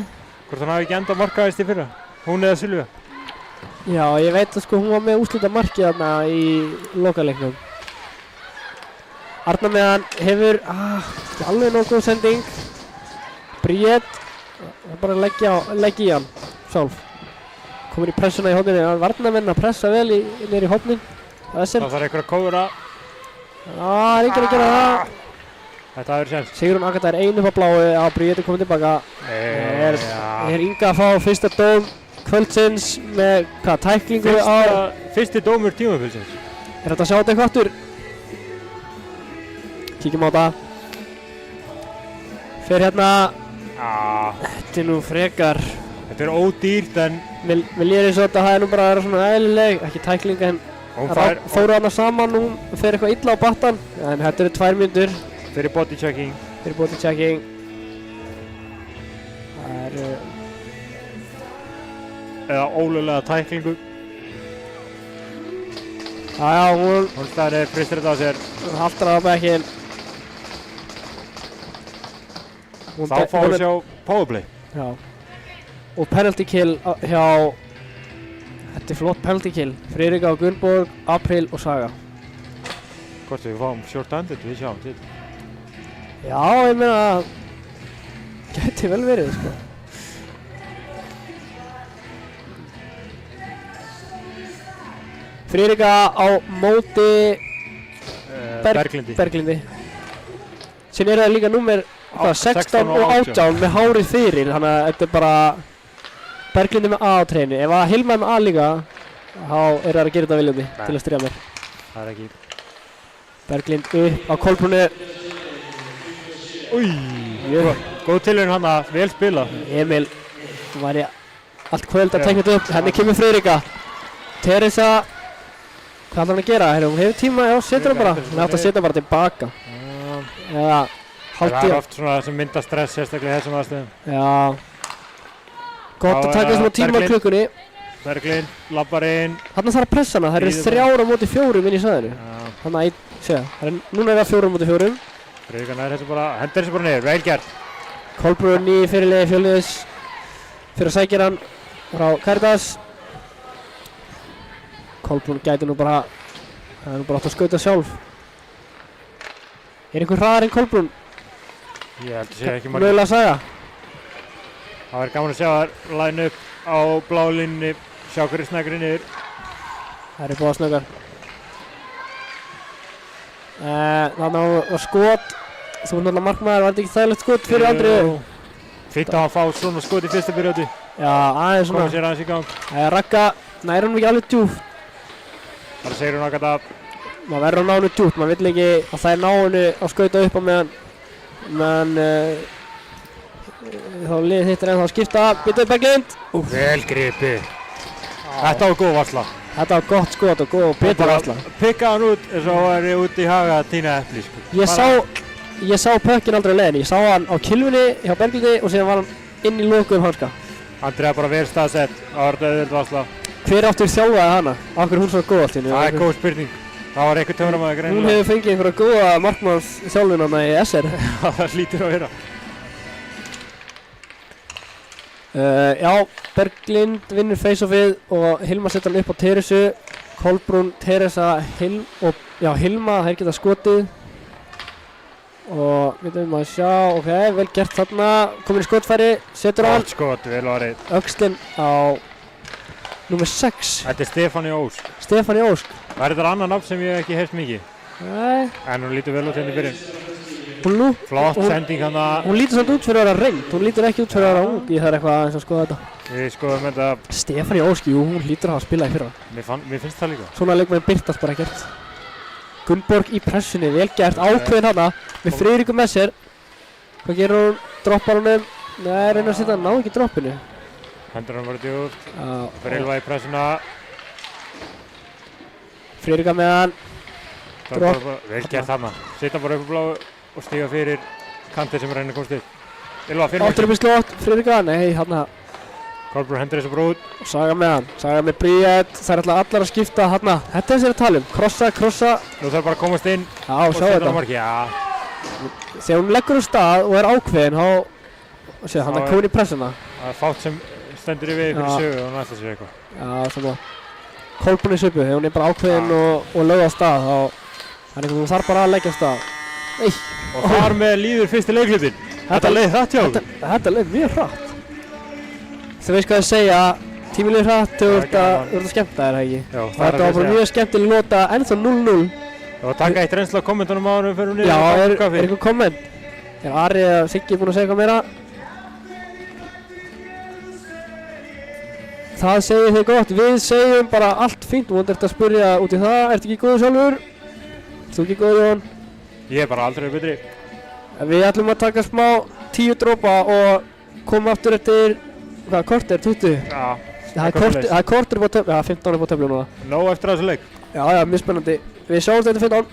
Hvort hann hafi ekki enda markaðist í fyrra. Hún eða Silvía. Já, ég veit að sko hún var með úrslitamarkið þarna í lokaleiknum. Arna með hann hefur alveg nóg góð sending. Bríett bara leggja í hann sjálf. Komur í pressuna í horninu, varnarmenn að pressa vel niður í hornin. Það þarf einhver að kóra. Já, það er enginn að gera það. Þetta verður séns. Sigrún Agatha er einu upp á bláu á Bríeti komið tilbaka. Er Inga að fá fyrsta dóm kvöldsins með hvað, tæklingu á... Fyrsti dómur tímabilsins. Er þetta að sjá þetta eitthvað aftur? Kíkjum á þetta. Fer hérna... Þetta er nú frekar... Þetta er ódýrt en... Mér líður eins og þetta hafi nú bara verið svona eðlileg, ekki tæklinga en... Fóru hana saman, hún fer eitthvað illa á battan. En þetta eru 2 mínútur. Fyrir body checking. Fyrir body checking. Það eru... Eða ólöglega tæklingu. Jájá, hún staðir fristir þetta á sér. Haltar það á bekkinn. Þá fáum við sjá powerplay. Já. Og penalty kill hjá... Þetta er flott penalty kill. Friðrika og Gunnborg, April og Saga. Hvort við fáum short-handed, við sjáum til. Já, ég meina... Gæti vel verið, sko. Friðrika á móti... Berglindi. Síðan eru það líka númer 16 og 18 með hárið fyrir, þannig að þetta er bara Berglindi með A á treinu. Ef að Hilma með A líka, þá eru það að gera þetta viljandi til að stríða mér. Það er ekki. Berglind upp á Kolbrúnu. Új, góð tilraun hana, vel spilað. Emil, þú væri allt kvöld að tekna þetta upp. Henni kemur Friðrika. Teresa, hvað ætlar hann að gera? Hún hefur tíma, já, setur hann bara. Hún ætti að setja bara tilbaka. Eða, það er oft svona sem mynda stress, sérstaklega í þessum aðstöðum. Já. Gott að taka svona tíma á klukkunni. Berglind, labbar inn. Þarna þarf að pressa hana, það eru 3 á móti 4 inn í sæðinu. Þannig að, núna er það 4 á móti 4. Friðrika nær þessu bara, hendur þessu bara niður, vel gert. Kolbrún í fyrirliði Fjölniðs. Fyrir að sækja hann frá Caritas. Kolbrún gæti nú bara, það er nú bara átt að skauta sjálf. Er einhver hraðar en Kolbrún? Ég held að sé ekki margir. Mögulega Saga. Það verður gaman að sjá þær line upp á bláu línunni, sjá hverju snækri niður. Það eru báða snöggar. Þannig að það var skot. Þú er náttúrulega markmaður, var þetta ekki þægilegt skot fyrir Andriðu? Fínt að hann fá svona skot í fyrsta byrjóti. Já, aðeins svona. Koma sér aðeins í gang. Ragga, næri hún ekki alveg djúpt. Það segir hún Agatha. Maður verður að ná henni djúpt, maður vill ekki að það er ná henni að skauta upp á meðan þá liðið hittir ennþá að skipta. Byttuð Berglind. Vel gripið. Þetta var góð varsla. Þetta var gott skot og góð og betur varsla. Pikkaði hann út eins og hann var út í haga að tína epli, sko. Ég sá pökkinn aldrei á leiðinni. Ég sá hann á kylfunni hjá Berglindi og síðan var hann inn í lokuðum hanska. Andrea bara vel staðsett. Það var þetta auðvöld varsla. Hver áttur þjálfaði hana? Af hverju hún svo góð allt í henni? Það er góð spurning. Það var einhver töframæður greinilega. Hún hefur fengið einhverja góða markmannsþjálfun hana í SR. Það hlýtur að vera. Já, Berglind vinnur face-offið og Hilma setur hann upp á Teresu. Kolbrún, Teresa, Hilma, þær geta skotið. Og við veitum að sjá, ok, vel gert þarna. Komin í skotfæri, setur hann. Gott skot, vel varið. Öxlin á númer 6. Þetta er Stefáni Ósk. Stefáni Ósk. Það er þetta annan nafn sem ég hef ekki heyrt mikið. Nei. En hún lítur vel út hérna í byrjun. Flott sending hann að... Hún lítur samt út fyrir að vera reynd. Hún lítur ekki út fyrir að vera ung. Ég þarf eitthvað aðeins að skoða þetta. Við skoðum þetta... Stefáni Ósk, jú, hún lítur að hafa spilað í fyrra. Mér finnst það líka. Svona leikmenn birtast bara ekkert. Gunnborg í pressunni, vel gert, ákveðin hana. Með Friðriku með sér. Hvað gerur hún? Droppar honum? Nei, reynir að setja hann, ná ekki droppinu. Hendur hann bara djúpt. Brilva í pressuna. Friðrika með hann. Vel gert hana. Setja bara upp á bláu og stíga fyrir kantið sem reynir að komast upp. Ylva fyrir Áttur upp í slótt, Friðrika, nei, hana. Kolbrún hendur þessu brúð. Saga með hann, Saga með Bríett. Það er alltaf allar að skipta hana. Þetta er sér að tala um. Krossa. Nú þarf bara að komast inn. Já, sjá þetta. Þegar hún leggur úr stað og er ákveðin, þá... Sér, hann er komin í pressuna. Það er fátt sem stendur í við fyrir sögu og næsta sér eitthvað. Já, svona. Kolbrún í söpu, þegar hún er bara ákveðin og lögð á stað, þá... Þannig að hún þarf bara að leggja á stað. Og þar með líður fyrsti leiklutin. Þetta leið hratt hjá okkur. Þetta leið mjög hratt. Þú veist hvað ég segja, tíminn leið hratt þegar þú ert að skemmta þér, ekki? Já, þetta var bara mjög skemmtileg nota, ennþá 0-0. Það var að taka eitt reynsla á kommentunum á hann og fyrir niður. Já, er einhver komment? Er Ari eða Siggi búinn að segja eitthvað meira? Það segir þið gott, við segjum bara allt fínt. Þú ert að spyrja út í það, ertu ekki góður sjálfur? Ert þú ekki góður, Jón? Ég er bara aldrei betri. Við ætlum að taka smá 10 dropa og koma aftur eftir, hvað, korter, 20? Já, Það er korter upp á töflu, 15 upp á töflu núna. nóg eftir þessu leik. Já, mjög spennandi. Við sjáumst eftir 15.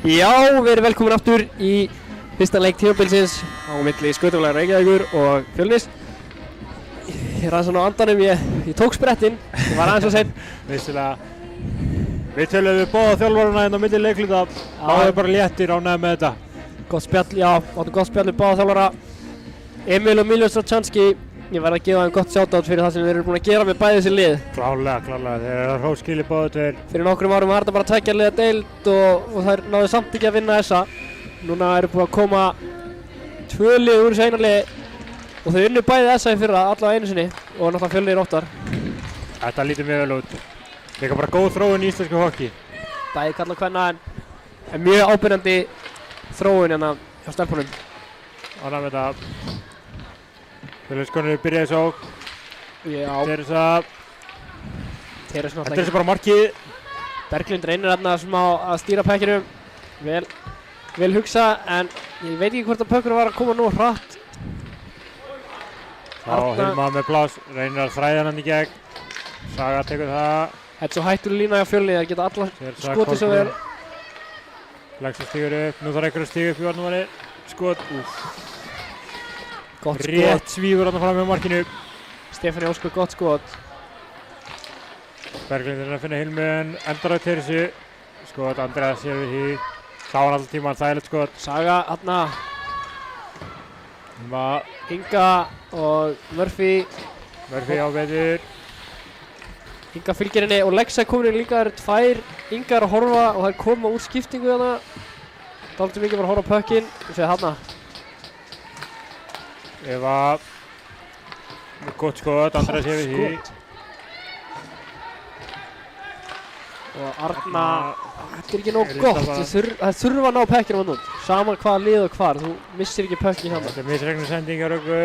Já, við erum velkomin aftur í fyrsta leik tímabilsins á milli Skautafélags Reykjavíkur og Fjölnis. Ég ræði svona á andanum, ég tók sprettinn, ég var aðeins og seinn. Vissulega. Við töluðum við báða þjálfarana hérna á milli leikluta. Báðir bara léttir ánægðir með þetta. Gott spjall, já, áttu gott spjall við báða þjálfara. Emil og Miljós Račanski, ég verð að gefa þeim gott shoutout fyrir það sem við erum búin að gera með bæði þessi lið. Klárlega. Þeir eru hróskilið báðir tveir. Fyrir nokkrum árum var þetta bara 2 liða deild og þær náðu samt ekki að vinna þessa. Núna eru búin að koma 2 lið úr þessu eina liði og þau unnu bæði þessa í fyrra allavega einu sinni og náttúrulega Fjölnir óttar. Þetta lítur mjög vel út. Líka bara góð þróun í íslensku hockey. Bæði kalla og kvenna en mjög ábyrjandi þróun hérna hjá stelpunum. Ánægð með þetta. Fjölniskonur byrjaði svo. Já. Teresa náttúrulega ekki. bara markið. Berglind reynir hérna smá að stýra pækkinum. Vel hugsa en ég veit ekki hvort að pökkur var að koma nú hratt. Þá Hilma með pláss, reynir að þræða hann í gegn. Saga tekur það. Þetta er svo hættuleg lína hjá Fjölni, þær geta alla skotið svo vel. Lexa stígur upp, nú þarf einhver að stíga upp í varnarmanni. Skot, Gott skot. Rétt svífur hann fram með markinu. Stefáni Óskar gott skot. Berglind er að finna Hilmu en endar á Teresu. Skot, Andrea sér við því. Sá hann alltaf tíman, þægilegt skot. Saga, Anna. Inga og Murphy. Murphy á veður. Inga fylgir henni og Lexa komin inn líka. Það eru 2 Ingar að horfa og þær koma úr skiptingu þarna. Dálítið mikið bara að horfa á pökkinn. Við séum þarna. Eva. Gott skot, Andrea sér við því. Og Arna, þetta er ekki nóg gott, það þurfa að ná pökkinu hann út. Saman hvaða lið og hvar, þú missir ekki pökkinn hann. Þetta er misreiknuð sending á Röggu.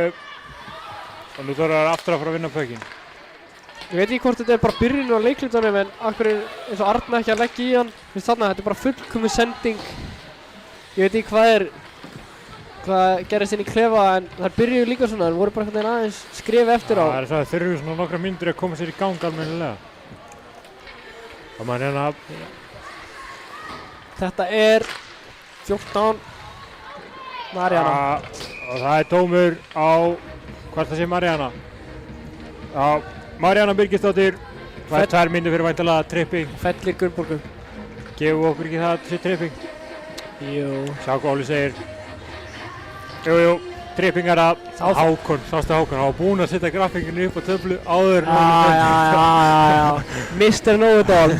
Og nú þarf það aftur að fara að vinna pökkinn. Ég veit ekki hvort þetta er bara byrjun á leiklutunum en akkur er eins og Arna ekki að leggja í hann. Þetta er bara fullkomin sending. Ég veit ekki hvað gerist inn í klefa en þær byrjuðu líka svona, þær voru bara einhvern veginn aðeins skrifa eftir á. Það er svo að þurfu svona nokkra mínútur að koma sér í gang almennilega. Það maður hérna. Þetta er 14. Mariana. Og það er dómur á, hvort það sé Mariana? Já, Mariana Birgisdóttir. Það er 2 mínútur fyrir væntanlega tripping. Fellir Gunnborgum. Gefum okkur ekki það til tripping? Jú. Sjá hvað Óli segir. Jú, trippingar að Hákon, sástu Hákon, hann var búinn að setja grafíkinu upp á töflu áður en Já. Mr. Know-it-all.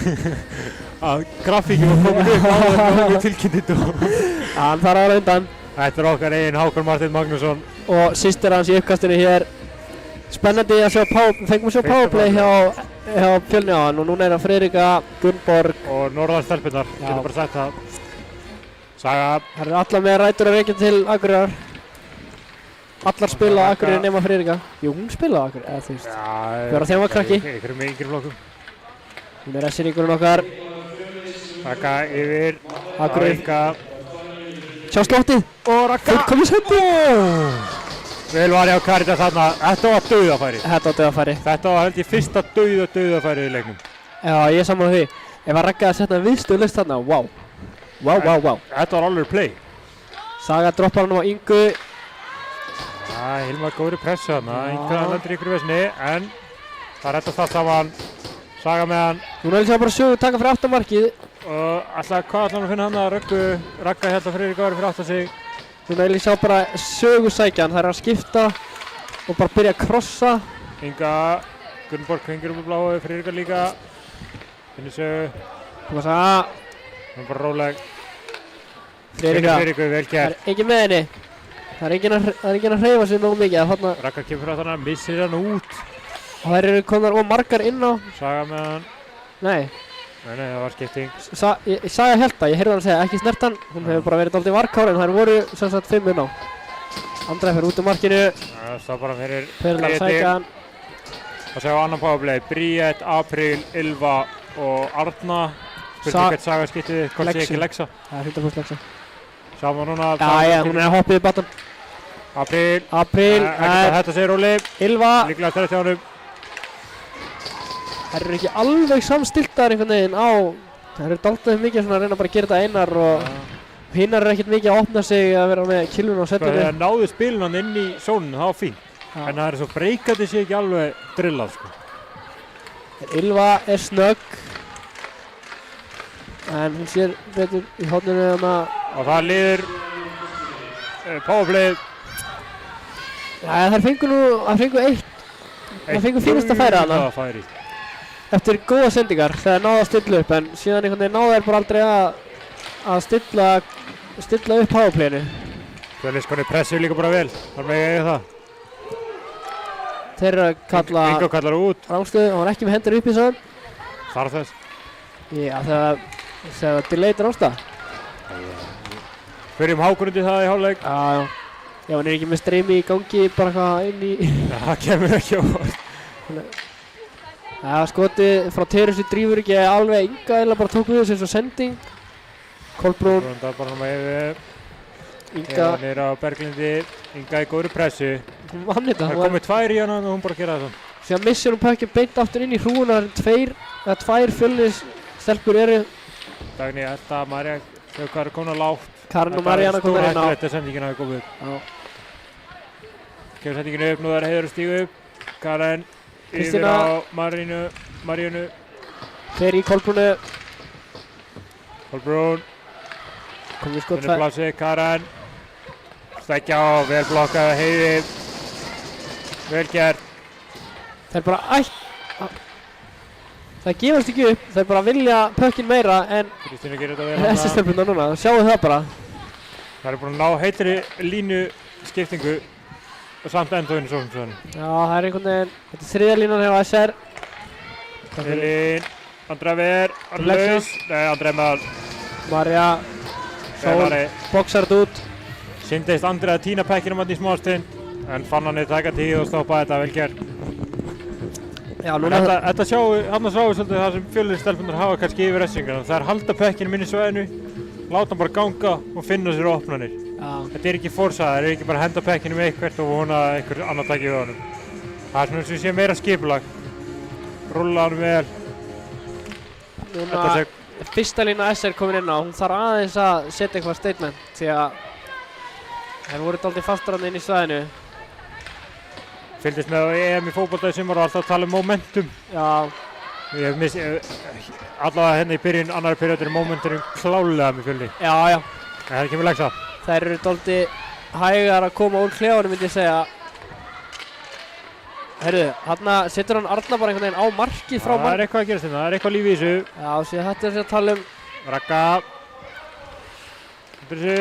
Að grafíkinu var komin upp áður en hann tilkynnti dóm. Hann þarf að undan. Þetta er okkar eigin Hákon Marteinn Magnússon. Og systir hans í uppkastinu hér. Spennandi að fengum að sjá powerplay hjá Fjölni á hann og núna er það Friðrika, Gunnborg og norðarstelpunnar, getur bara sagt það. Saga. Það eru allar með rætur að reykja til Akureyrar. Allar spila á Akureyri nema Friðrika. Jú, hún spila á Akureyri, eða þú veist. Við erum að þjálfa krakki. Ykkur með yngri flokkum. Hún er ressiningurinn okkar. Raka yfir. Akureyri. Sjá slóttið. Og Raka. Fullkomið sendi. Vel var ég á Karitas þarna. Þetta var dauðafæri. Þetta var held ég fyrsta dauðafæri í leiknum. Já, ég er saman á því. Ef að Raka að setja viðstöðlaust þarna, wow. Wow. Þetta var alveg play. Saga droppar hann á Ingu. Hilmar góðri pressu þarna. Inga lendir ykkur í vesni, en það reddast allt saman. Saga með hann. Núna vil ég bara Sögu taka fyrir aftamarkið. Og hvað ætlar hann að finna hann að Raka held að Friðrik ári fyrir aftan sig. Núna vil ég sjá bara Sögu sækja hann. Það er að skipta og bara byrja að krossa. Inga, Gunnborg hengir upp í bláu, Friðrika líka. Finnir Sögu. Hún er bara róleg. Friðriku, vel gert. Það er ekki með henni. Það er enginn að hreyfa sig nógu mikið. Raka kemur frá þarna, missir hann út. Og þær eru komnar margar inn á. Saga með hann. Nei, það var skipting. Saga held það, ég heyrði hann að segja ekki snert hann. Hún hefur bara verið dálítið varkár en þær voru sem sagt 5 inn á. Andrea fer út úr markinu. Það står bara fyrir Perla að sækja hann. Það segja á annan powerplay. Bríett, Apríl, Ylva og Arna. Spurning hvert Saga skiptið, hvort sé ekki Lexa. Það er 100% Lexa. Sjáum við núna. Já, hún er að hoppa í batan. Apríl. Þetta segir Óli. Ylva. Líklega stærri þjánum. Það eru ekki alveg samstiltar einhvern veginn á Það eru dálítið mikið svona að reyna bara að gera þetta einar og hinnar er ekkert mikið að opna sig að vera með killun á setinu. Þegar náðu spilin hann inn í sóninu, það var fínt. En það er svo breykandi sig ekki alveg drillað, sko. Ylva er snögg. En hún sér betur í horninu þarna. Og það liður powerplayið. Já, þær fengu eitt. Það fengu fínasta færi þarna. Eftir góða sendingar þegar náðu að stilla upp en síðan einhvern veginn náðu þær bara aldrei að stilla upp powerplayinu. Fjölniskonur pressu líka bara vel, þar með ég það. Þeir eru að kalla Ingo kallar út. Rángstöðu, hann var ekki með hendur upp í sann. Þarf þess. Já, þegar delayed rángstað. Fyrir hákurundi það í hálfleik. Já, hann er ekki með streymi í gangi bara hvað inn í... Það kemur ekki á orð. Já, skotið frá Terusi drífur ekki alveg Inga eða bara tók við þessu eins og sending. Kolbrún. Það er bara með Inga. Hann er á Berglindi. Inga í góðri pressu. Hún vann þetta. Það komið 2 í hana og hún bara gera það. Síðan missir hún pökkið beint aftur inn í hrúuna. Tvær Fjölnisstelpur eru. Dagný, Edda, Marja, þau eru komin lágt. Karin og Marjana komin inn á. Þetta sendingin hafi komið upp. Kemur sendingin upp, nú er Heiður að stíga upp. Karen yfir á Maríunu. Fer í Kolbrúnu. Kolbrún. Komið skot Þannig plassi, Karen. Stekkja á, vel blokkað Heiði. Vel gert. Það er bara það gefast ekki upp, það er bara að vilja pökkinn meira en Kristínu gerir þetta vel. SS-stelpurnar núna, sjáu það bara. Það er búin að ná heitri línu skiptingu og samt endóinu svo. Já, það er einhvern veginn, þetta er þriðja línan hjá SR. Elín, Andra Ver, laus. Nei, Andra er með Marja, Sól, boxar þetta út. Syndeist Andri að tína pekkinum hann í smástund en fann hann taka tíð og stoppa þetta vel gert. Já, núna Þetta sjáum við svolítið það sem Fjölnisstelpurnar hafa kannski yfir ressingarna. Það er halda pekkinum inn í svæðinu, láta hann bara ganga og finna sér opnanir. Já. Þetta er ekki forsað, það er ekki bara að henda pekkinum eitthvert og vona að einhver annar taki við honum. Það er svona sem sé meira skipulag. Rúlla hann vel. Núna fyrsta lína SR komin inn á, hún þarf aðeins að setja eitthvað statement því að þær voru dálítið fastar hann inn í svæðinu. Fylgdist með EM í fótbolta í sumar og alltaf að tala um momentum. Já. Ég hef missið, allavega hérna í byrjun, annari periodur momentum klálega með Fjölni. Já. En það er ekki með legsa. Þær eru dálítið hægar að koma úr klefanum myndi ég segja. Heyrðu, þarna setur hann Arna bara einhvern veginn á markið frá Það er eitthvað að gerast hérna, það er eitthvað líf í þessu. Já, síðan þetta er að tala um Ragga. Þetta er þessu.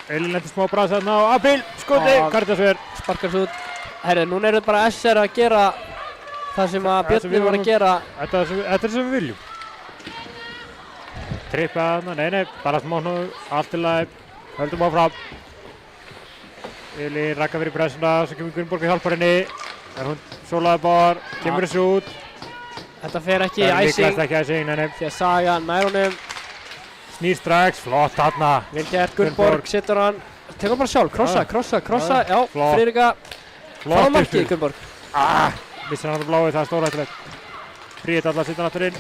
Elín lendir smá brasa þarna á Apríl. Skoti, Karitasver. Sparkar svo út. Heyrðu, núna eru bara SR að gera það sem að Björnir var að gera. Þetta er sem við viljum. Trippa þarna, nei, bara smá hnúð, allt til lagi. Höldum áfram. Elín Ragga fyrir pressuna, svo kemur Gunnborg í hjálpar henni. En hún sólaði bara, kemur þessu út. Þetta fer ekki í Það er æsing. líklegast ekki æsing, nei. Því að Saga nær honum. Snýr strax, flott þarna. Vel gert, Gunnborg setur hann. Tekur bara sjálf, krossa. Já, Friðrika. Flott markið, Gunnborg. Missir hann á bláið, það er stórhættulegt. Bríett allar sitt hann aftur inn.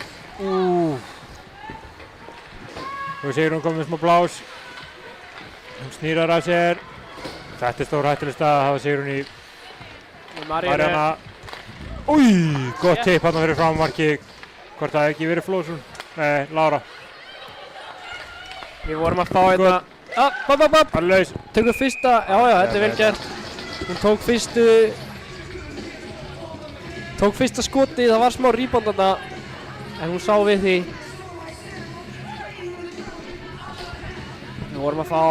Þú séur hún komið með smá blás. Hún snýrar að sér. Þetta er stórhættuleg stað að hafa sigur hún í Marjana. Gott tipp hann fyrir frammarkið. Hvort það hefði ekki verið Flósson. Nei, Lára. Við vorum að fá hérna. Hann er laus. Tökum fyrsta, já, þetta er vel gert. Hún tók fyrsta skotið, það var smá rebound þarna. En hún sá við því. Við vorum að fá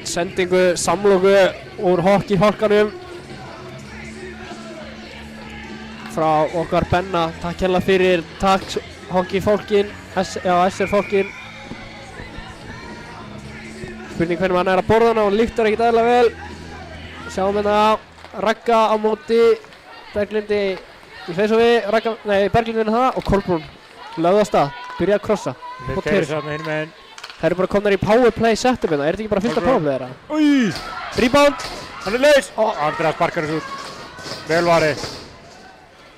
sendingu, samloku úr hockeyhorkanum. Frá okkar Benna, takk hérna fyrir, takk hockeyfólkin, SR-fólkin. Spurning hvernig hann er að borða hana og lyktar ekkert eðlilega vel. Sjáum hérna Ragga á móti Berglindi í feysofi, Berglindi vinna það og Kolbrún lögð á stað, byrja að krossa. Það eru bara komnar í powerplay setup hérna, er þetta ekki bara fyrsta powerplay þeirra? Rebound! Hann er laus! Andrea sparkar þessu út. Vel varið.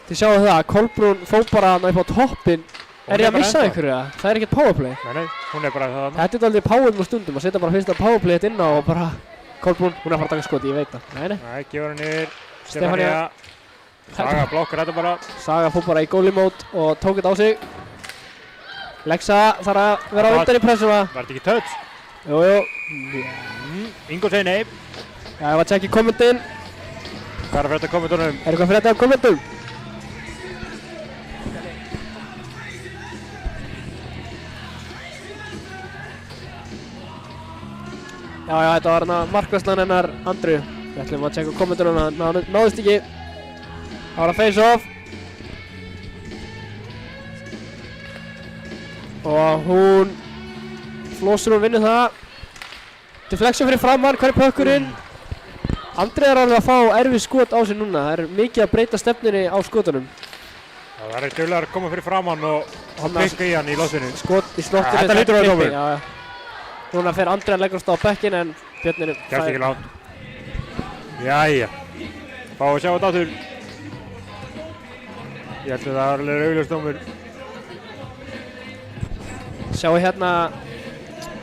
Þið sjáu það, Kolbrún fór bara hann upp á toppinn Er ég að missa einhverju það? Það er ekkert powerplay. Nei, hún er bara það. Þetta er aldrei power stundum að setja bara fyrsta powerplayet inn á og bara Kolbrún, hún er að fara að taka skoti, ég veit það. Nei. Nei, gefur hann yfir. Stefania. Saga blokkar þetta bara. Saga fór bara í gólimót og tók þetta á sig. Lexa þarf að vera á undan í pressuna. Var þetta ekki touch? Jú. Ingo segir nei. Já, ég var að tjekka kommentin. Hvað er að frétta kommentunum? Er eitthvað að frétta af kommentum? Já, þetta var hérna markværslan hennar Andru. Við ætlum að tjekka kommentunum, hann náðist ekki. Það var að face off. Og hún Flossur hún vinnur það. Deflection fyrir framann, hver er pökkurinn? Andri er alveg að fá erfið skot á sig núna. Það er mikið að breyta stefnunni á skotunum. Það er duglegar að koma fyrir framann og pikka í hann í lossinu. Skot í slottinu. Þetta lítur að vera dómur. Já. Núna fer Andri að leggjast á bekkinn en Björnir Kæft ekki langt. Jæja. Fá að sjá þetta aftur. Ég held að það er alveg augljóst dómur. Sjáu hérna.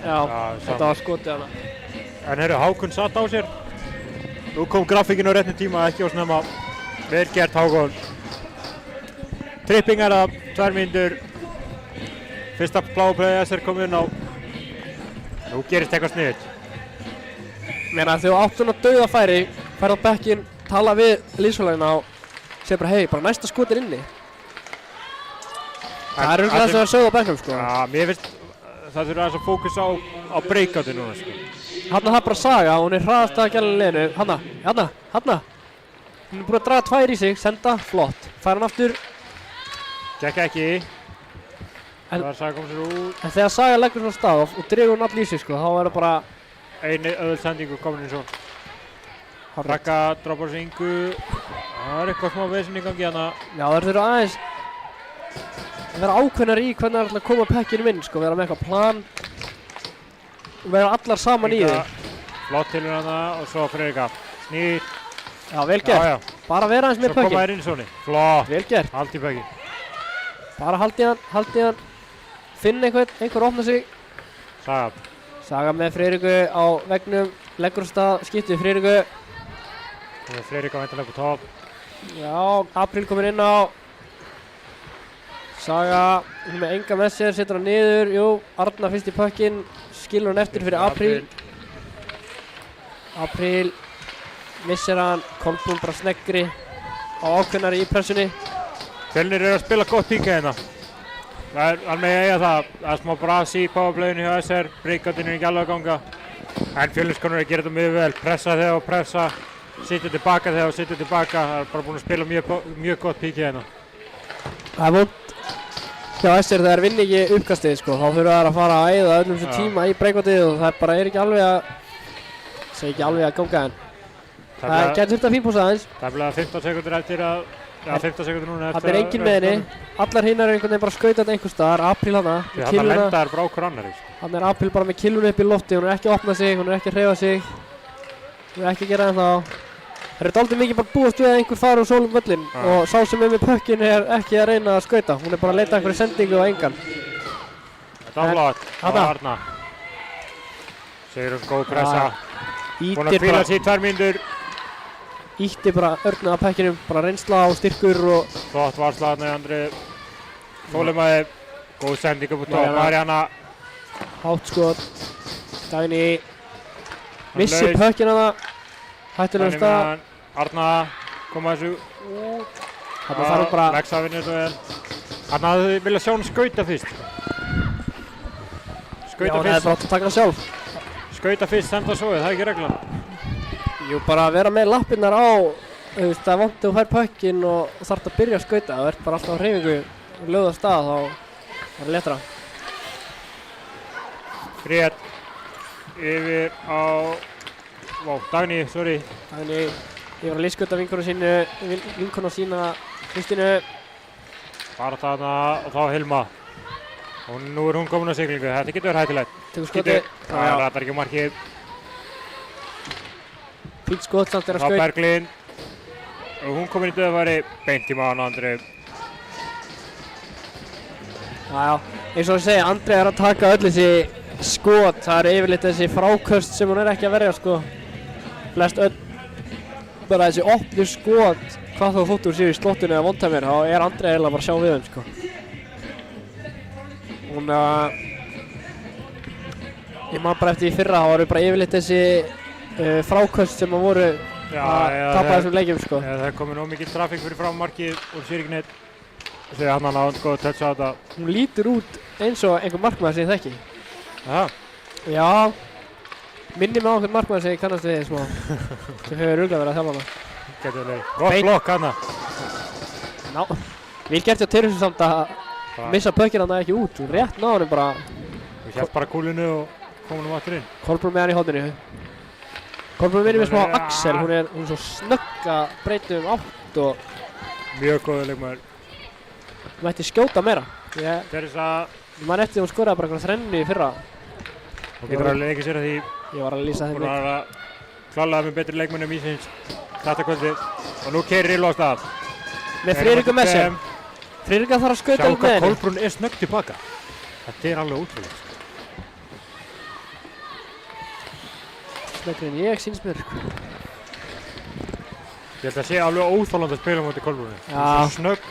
Já, þetta var skotið hana. En herru, Hákon satt á sér. Nú kom grafíkinn á réttum tíma, ekki á snemma. Vel gert Hákon. Tripping er það, 2 mínútur. Fyrsta pláplay SR kom inn á. Nú gerist eitthvað sniðugt. Meina þegar þú átt hún að dauða færi, færð á bekkinn, tala við liðsfélagina og segir bara hei, bara næsta skot er inni. Það er það sem er sögð á bekknum sko. Já, mér finnst það þurfa aðeins að fókusa á breakouti núna sko. Hanna það bara Saga, hún er hraðast að gæla liðinu. Hanna. Hún er búin að draga 2 í sig, senda, flott. Fær hann aftur. Gekk ekki. Það var Saga komið sér út. En þegar Saga leggur svona stað og dregur hún all í sig sko, þá er það bara einu öðvöld sendingu komin inn svo. Raka droppar sig Ingu. Það er eitthvað smá vesen í gangi hana. Já, það þurfa aðeins að vera ákveðnar í hvernig það er alltaf að koma pekkinum inn sko, vera með eitthvað plan og vera allar saman í þig. Flott til hana og svo Friðrika. Snýr. Já, vel gert. Já. Bara vera aðeins með pekkin. Svo koma þær inn svonni. Flott. Vel gert. Allt í pekkin. Bara haldi hann. Finn einhver opna sig. Saga með Friðriku á veggnum, leggur á stað, skiptið Friðriku. Friðrika væntanlega på topp. Já, Apríl kominn inn á. Saga, hún með enga með sér, setur hann niður, jú, Arna fyrst í pökkinn, skilur hann eftir fyrir Apríl. Apríl, missir hann, Kolbrún bara sneggri á ákveðnari í pressunni. Fjölnir eru að spila gott píka hérna. Það er alveg að eiga það. Það er smá brasi í powerplayinu hjá SR, breakoutinu er ekki alveg að ganga. En Fjölniskonur er að gera þetta mjög vel, pressa þegar og pressa, sitja tilbaka þegar og sitja tilbaka. Það er bara búin að spila mjög gott píka hérna. Það er vond hjá SR þegar vinni ekki uppkastið sko, þá þurfa þær að fara að eyða öllum sem tíma í breakoutið og það bara er ekki alveg að ganga en. Það getur þurft að fínpúsa aðeins. Það er bleið 15 sekundur eftir að 15 sekundur núna eftir að... Það er enginn með henni. Allar hinnar er einhvern veginn bara skautað einhvers staðar. Apríl hana. Þannig að lenda er bara okkur annari. Þannig er Apríl bara með killuna upp í lofti. Hún er ekki að opna sig, hún er ekki að hreyfa sig. Hún er ekki að gera ennþá. Það er dálítið mikið bara búast við að einhver fari úr sólum völlin. Og sá sem er með pökkinn er ekki að reyna að skauta. Hún er bara að leita einhverju sendingu á engan. Þetta var flott. Það var Arna. Sigurður góð pressa. Búin að hvíla sig í 2 mínútur. Ítti bara örna að pekkinum, bara reynsla og styrkur og... Flott varslaðna í Andri. Þólimaði, góð sending upp á topp, Mariana. Hátt skot. Dagný. Missi pökkina það. Hættulegum stað. Arna, koma þessu út. Þarna þarf bara... Lexa vinnur þetta vel. Arna, þau vilja sjá hún skauta fyrst. Já, hún hefði bara átt að taka það sjálf. Skauta fyrst, senda svoið, það er ekki reglan. Jú, bara að vera með lappirnar á, það er vant að þú fær pökkinn og þarf að byrja að skauta. Það ert bara alltaf á hreyfingu og lögða af stað, þá er það letra. Frétt yfir á, Dagný, sorry. Dagný yfir að liðskauta vinkona sína Kristínu. Bara þarna og þá Hilma. Og nú er hún komin á siglingu, þetta getur verið hættulegt. Tekur skoti. Það ratar ekki markið. Fínt skot samt er að skaut. Frá Berglind. Og hún komin í döðafæri, beint í maðan Andri. Já, eins og ég segi, Andrea er að taka öll þessi skot. Það eru yfirleitt þessi fráköst sem hún er ekki að verja, sko. Flest öll, bara þessi opnu skot, hvað þá þóttur séu í slottinu eða vondtæmir, þá er Andrea eiginlega bara að sjá við þeim, sko. Hún, ég man bara eftir í fyrra, þá voru bara yfirleitt þessi fráköst sem voru að tapa þessum leikjum, sko. Það er komið nóg mikið trafík fyrir frá markið og sér ekki neitt. Þegar hann á góð touch á þetta. Hún lítur út eins og einhver markmaður sem ég þekki. Aha. Já, minni mig á einhvern markmaður sem ég kannast við smá. Sem hefur örugglega verið að þjálfa hana. Getur leið. Gott blokk hana. Ná, vel gert hjá Tyrfinsson samt að missa pökkinn hann ekki út. Rétt ná hann bara. Við hélt bara kúlinu og komum hann aftur inn. Kolbrún með hann í hóðinu. Kolbrún minnir mig smá á Axel. Hún er svo snögg að breyta átt og mjög góður leikmaður. mætti skjóta meira. Teresa. Ég man eftir hún skoraði bara þrennu í fyrra. Hún getur alveg ekki sér að því. Ég var að lýsa þeim Hún var að klálega með betri leikmönnum í síns þetta kvöldi. Og nú keyrir Ylva á stað. Með Friðriku með sér. Friðrika þarf að skauta sjá alveg með hvað henni. Kolbrún er snöggt tilbaka. Þetta er alveg ótrúlega. Snöggri en ég, sýnst mér. Ég held að sé alveg óþolandi að spila mútið Kolbrúnu. Já. Hún er svo snögg,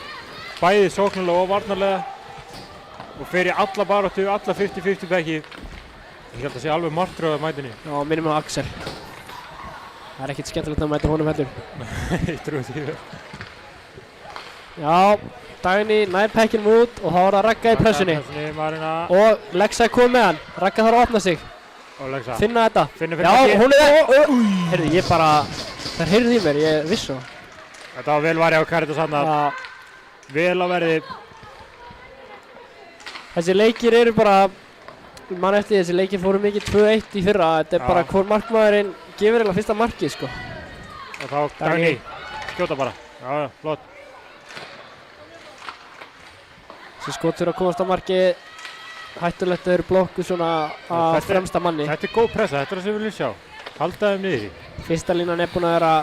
bæði sóknarlega og varnarlega. Og fer í alla baráttu, alla 50-50 bekki. Ég held að sé alveg martröð á mætinni. Já, minnum mig á Axel. Það er ekkert skemmtilegt að mæta honum heldur. Ég trúi því vel. Já, Dagný nær pekkinum út og þá er það Ragga í pressunni. Marina. Og Lexa er komið með hann. Ragga þarf að opna sig. Og Lexa. Finna þetta. Finnur Já, fyrir hún er... Heyrðu, ég bara... Það heyrði í mér, ég vissi það. Þetta var vel varið á Caritas Hanna. Já. Vel á verði. Þessi leikir eru bara... Ég man eftir þessi leikir fóru mikið 2-1 í fyrra. Þetta er bara hvor markmaðurinn gefur eiginlega fyrsta markið, sko. Og þá Dagný. Skjóta bara. Já, flott. Þessi skot fyrir að komast á markið. Hættulegt að þeir blokku svona að fremsta manni. Þetta er góð pressa, þetta er það sem við viljum sjá. Halda þeim niður í. Fyrsta línan er búin að vera...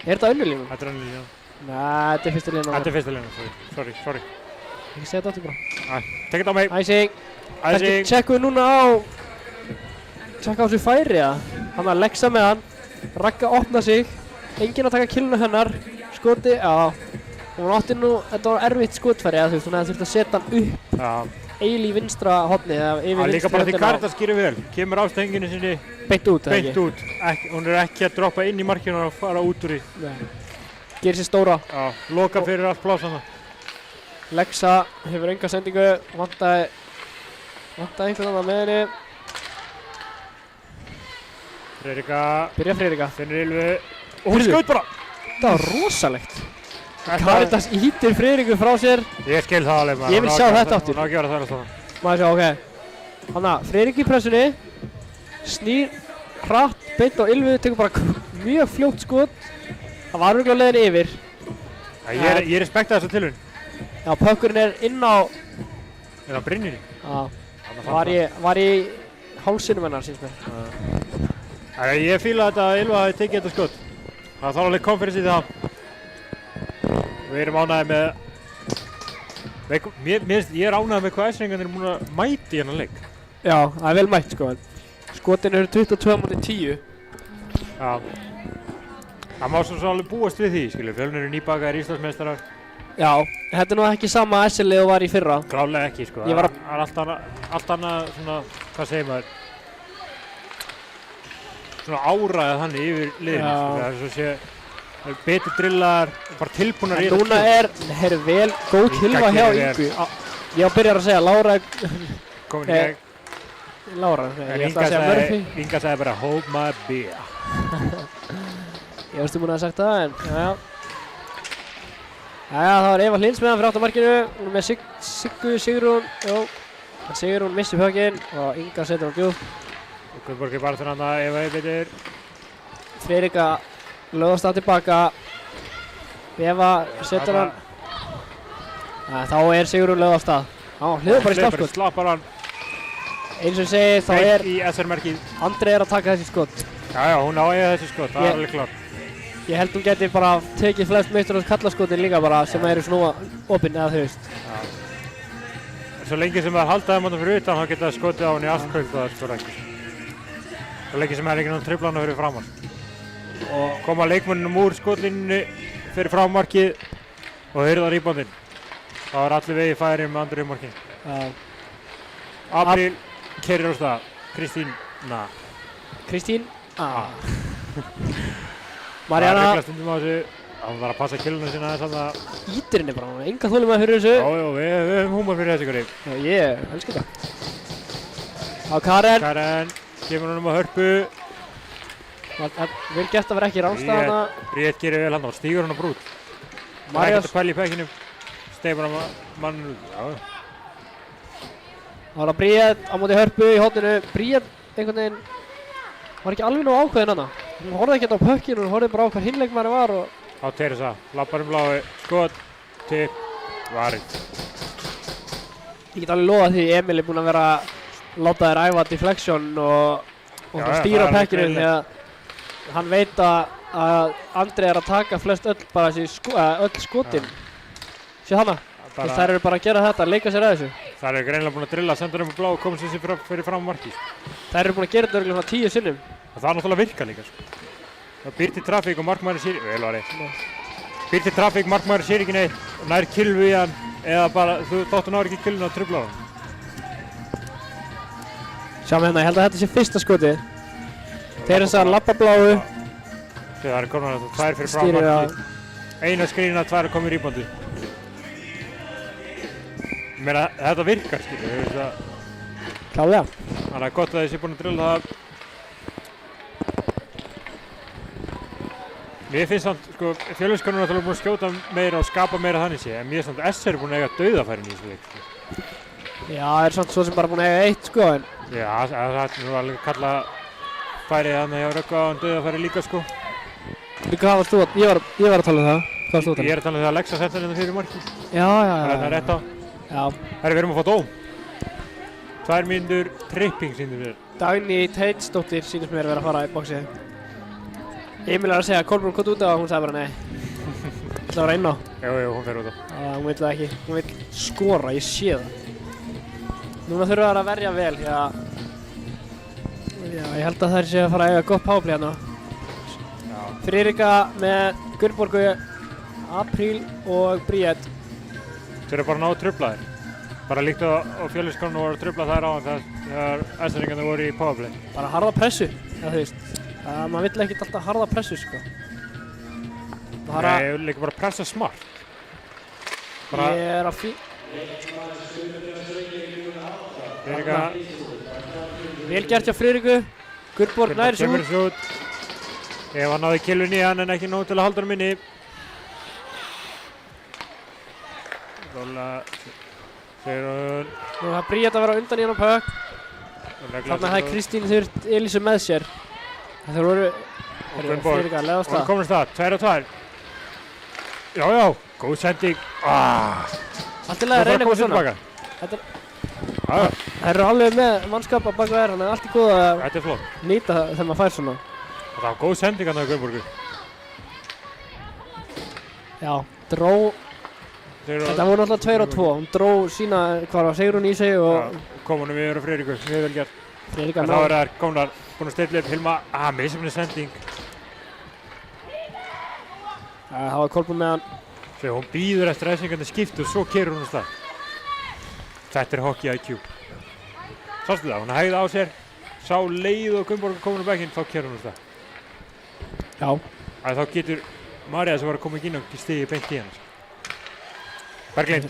Er þetta önnur línan? Þetta er önnur línan. Nei, þetta er fyrsta línan. Þetta er fyrsta línan, sorry. Ekki segja þetta aftur bara. Tekk þetta á mig. Æsing. Kannski tjekkum við núna á... Tjekka á þessu færi, ja. Hann að Lexa með hann. Ragga opna sig. Enginn að taka killuna hennar. Skoti, já. Hún átti nú... Þetta var erfitt skotfæri, þú veist. Hún hefði þurft að setja hann upp. Já. Eiginlega í vinstra hotni, eða yfir vinstri Líka bara því Caritas gerir vel. Kemur á stenginu sinni. Beint út, eða ekki? Beint út. Hún er ekki að droppa inn í markinu og fara út úr í. Nei. Gerir sér stóra. Já, loka fyrir allt pláss hana. Lexa hefur enga sendingu. Vantaði einhvern annan með henni. Friðrika. Byrja Friðrika. Finnur Ylvu. Og hún skaut bara. Það var rosalegt. Caritas ítir Friðriku frá sér. Ég skil það alveg maður. Ég vil sjá þetta aftur. Hún á að gera það alveg svona. Maður sjá, ok. Hanna, Friðrik í pressunni. Snýr hratt, beint á Ylvu, tekur bara mjög fljótt skot. Það var örugglega leiðin yfir. Ég respekta þessa tilhörn. Já, pökkurinn er inn á... Er það Brynjunni? Já. Var í hálsinum hennar, síns mér. Ég fíla þetta að Ylva hafi tekið þetta skot. Það þarf alveg konferens í það. Við erum ánægðið með... Ég er ánægðið með hvað S-ringarnir er múin að mæti í hennan leik. Já, það er vel mætt, sko. Skotin eru 22-10. Já. Það má svo alveg búast við því, skilju. Fjölnir eru nýbakaðir Íslandsmeistarar. Já, þetta er nú ekki sama SL-ið og var í fyrra. Klálega ekki, sko. Það er allt annað, svona, hvað segir maður? Svona áræðið þannig yfir liðinu, sko. Það er svo sé... Betur drillar, bara tilbúnar í þetta. Núna er vel góð hilfa hjá Ingu. Ég var að byrja að segja Lára... Komin í gegn. Lára, ég ætla að segja Murphy. Inga sagði bara hold my beer. Ég veist búin að hafa sagt það, en jæja. Jæja, það var Eva Hlyns með hann fyrir áttamarkinu. Hún er með Sigrún. Jó, Sigrún missi pökkinn og Inga setur hann djúpt. Og Guðborg bara fyrir hann að Eva betur. Friðrika lögast það tilbaka. Eva setur hann. Þá er Sigrún lögast það. Já, hliður bara í slagskot. Slappar hann. Eins og ég segi, þá er í SR-merkið. Andri er að taka þessi skot. Já, hún á að eiga þessi skot, það er alveg klart. Ég held hún geti bara tekið flest meistarans kallaskotin líka bara sem eru svona opinn eða þú veist. svo lengi sem það halda þeim fyrir utan, þá geta það skotið á hann í allt kvöld og það skora ekki. Svo lengi sem það ekki náttúrulega tripla hana fyrir framann. Og koma leikmönnum úr skotlínunni fyrir frammarkið og hyrða rýbandinn. Það var allir vegi færi með andri markið. Apríl keyrir á stað. Kristín. Mariana. Það er stundum á þessu. Hann var að passa killuna sína þess að ítir henni bara, enga þolinmæði fyrir þessu. Já, við höfum húmor fyrir þessu ykkur. Já, ég elskar það. Á Karen. Karen, kemur honum á hörpu. Vel gert að vera ekki ránstæðana. Bríett gerir vel hann og stígur hann á brút. Það er ekkert að pæla í pekkinu. Steifur hann mann. Það var að Bríett á móti hörpu í hóttinu. Bríett einhvern veginn var ekki alveg nóg ákveðin hana. Hún horfði ekkert á pökkinu, hún horfði bara á hvað hinleikmaðurinn var og á Teresa, lappar blái, skot, tipp, varinn. Ég get alveg lofa því Emil búinn að vera láta þér æfa deflection og stýra pekkinu því að hann veit að Andri að taka flest öll bara þessi öll skotin. Sér hana. Þær eru bara að gera þetta, leika sér að þessu. Þær eru greinilega búin að drilla, senda þeim á blá og koma sér fyrir fram markið. Þær eru búin að gera þetta örugglega svona 10 sinnum. Það er náttúrulega virka líka. Það býr til trafík og markmaðurinn sér vel var eitt. Býr til trafík, markmaðurinn sér ekki neitt og nær kilvu í hann eða bara þú þóttu náður ekki killuna og trufla hann. Sjáum hérna, ég held að þetta sé fyrsta skotið. Teresa labbar bláu. Það er komin að tvær fyrir fram markið. Eina skrýna, tvær að koma í rýbandi. Ég meina þetta virkar skilur, þú veist það. Klálega. Þannig að gott að þessi búin að drilla það. Mér finnst samt, sko, Fjölniskonur náttúrulega búin að skjóta meira og skapa meira þannig sé, en mér finnst samt SR búin að eiga dauðafærin í þessu leik. Já, það er samt svo sem bara búin að eiga eitt, sko, en já, það er nú alveg kalla færið þannig hjá Rögga á en dauðafæri líka, sko. Líka hvað varst þú að, ég var að tala um það. Hvað varst þú að tala um? Ég er að tala um það að Alexa setja hérna fyrir markið. Já. Það er rétt á. Já. Við erum að fá dóm. 2 mínútur tripping sýnir mér. Dagný Teitsdóttir sýnist mér vera að fara í boxið. Emil er að segja að Kolbrún kom út á og hún sagði bara nei. Það var inn á. Jú, hún fer út á. Hún vill það ekki. Hún vill skora, ég sé það. Núna þurfa þær að verja vel því að ég held að þær sé að fara að eiga gott powerplay hérna. Friðrika með Gunnborgu, Apríl og Bríett. Þeir eru bara að ná að trufla þér. Bara líkt á Fjölniskonur voru að trufla þær á þegar æsningarnir voru í powerplay. Bara harða pressu, þú veist. Maður vill ekkert alltaf harða pressu, sko. Nei, líka bara pressa smart. Ég er að Friðrika. Vel gert hjá Friðriku. Gunnborg næri sig út. Ef hann náði killun í hann en ekki nóg til að halda hann minni. Róla. Sigrún. Nú það Bríett að vera undan í hann á pökk. Þarna hafði Kristín þurft Elísu með sér. Það voru Friðrika að leiða á stað. Hún komur á stað, 2 og 2. Já, góð sending. Allt í lagi að reyna eitthvað svona. Það eru alveg með mannskap á bak við þannig að allt er góð að nýta þegar maður fær svona. Það var góð sending hann á Gunnborgu. Já, dró. Þetta voru náttúrulega 2 og 2. Hún dró sína hvað var Sigrún í sig og kom honum yfir á Friðriku, mjög vel gert. Friðrika þá er það komnar búin að stilla upp Hilma. Misjafni sending. Það var Kolbrún með hann. Svo hún býður eftir æsingarnir skiptu og svo keyrir hún á stað. Þetta er hockey IQ. Sástu það, hún hægði á sér, sá leið og Gunnborg komin á bekkinn, þá keyrir hún á stað. Já. Þá getur María sem var að koma inn og stigið beint í hennar. Berglind.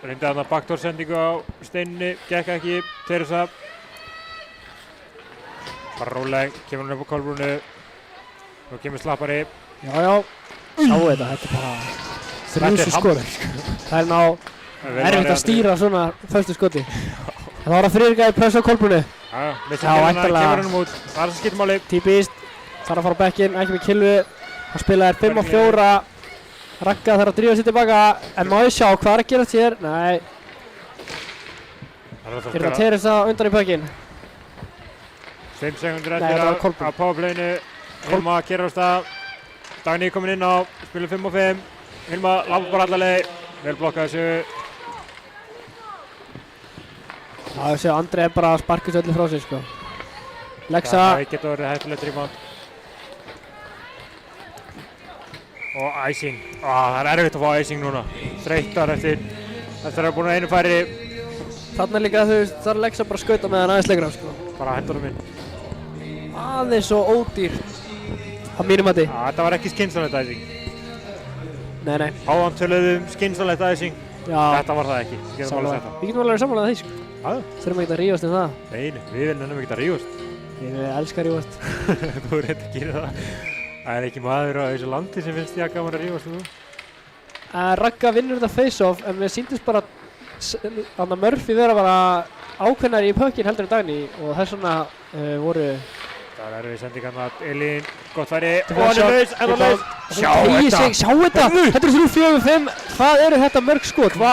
Reyndi þarna backdoor sendingu á steinunni, gekk ekki, Teresa. Bara róleg, kemur hún upp á Kolbrúnu. Nú kemur slappari. Já. Sáu þetta er bara þrjúsu skori. Það er ná erfitt að stýra svona föstu skoti. Það var að Friðrika í pressa á Kolbrúnu. Já, kemur hann út. Það er það sem skiptir máli. Típist, þarf að fara á bekkinn, ekki með kilvu. Það spilaði 5 og 4. Ragga þarf að drífa sér tilbaka, en má ég sjá hvað er að gerast hér? Nei. Hér er Teresa undan í pökkinn. 5 sekundur eftir að powerplayinu. Hilma kerir á stað. Dagný komin inn á, spilum 5 og 5. Hilma labbar bara alla leið. Vel blokkað þessu. Já, ég sé að Andri er bara að sparka þessu öllu frá sig, sko. Lexa. Það getur verið hættulegt rebound. Og icing. Það er erfitt að fá icing núna. Þreyttar eftir að vera búin að einu færi. Þarna líka, þú veist, þar er Lexa bara að skauta með hann aðeins lengra, sko. Bara hendur hann inn. Aðeins og ódýr. Að mínum mati. Þetta var ekki skynsamlegt icing. Nei. Áðan töluðum skynsamlegt icing. Já. Þetta var það ekki. Við getum alveg verið sammála því, sko. Þurfum ekki að rífast um það. Nei, við viljum ekki að rífast. Ég elskar að rífast. Þú reynd að gera það. Það er ekki maður á þessu landi sem finnst ég gaman að rífast um þú. Ragga vinnur þetta face-off en við síndist bara að Murphy vera bara ákveðnari í pökkinn heldur en Dagný og þess vegna voru... Það er við sendingarna að Elín, gott færi, og hann er laus, en það laus. Sjá þetta! Þetta er 3-4-5, hvað eru þetta mörg skot? Vá,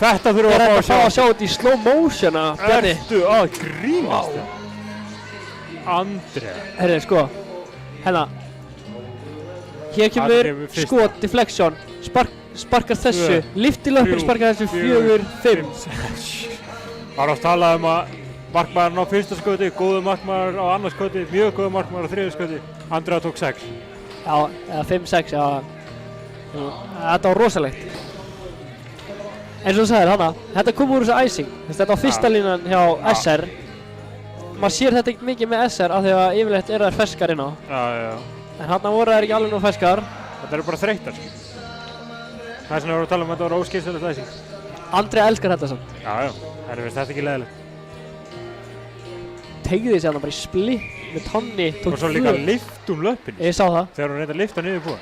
þetta þurfum við að fá að sjá þetta í slow motion að Bjarni. Ertu að grínast það? Andrea. Herri, sko, hérna. Hér kemur skot, deflection, sparkar þessu, lifti löpun, sparkar þessu 4-5. Það er oft talað um að markmaðurinn á fyrsta skoti, góður markmaður á annars skoti, mjög góður markmaður á þriðja skoti. Andrea tók 6. Já, eða 5-6, já. Þetta var rosalegt. Eins og þú sagðir hana, þetta kom úr þessu icing. Þetta var fyrsta línan hjá SR. Maður sér þetta ekki mikið með SR af því að yfirleitt eru þær ferskar inn á. Já. En hérna voru þær ekki alveg nú ferskar. Þetta eru bara þreyttar. Það er svona að voru að tala um að þetta var óskynsamlegt icing. Andrea elskar þetta samt. Já. Það er þetta ekki leiðilegt. Tegði sig hann bara í split með tonni. Og svo líka lift löpinn. Ég sá það. Þegar hún reyndi að lifta niður búa.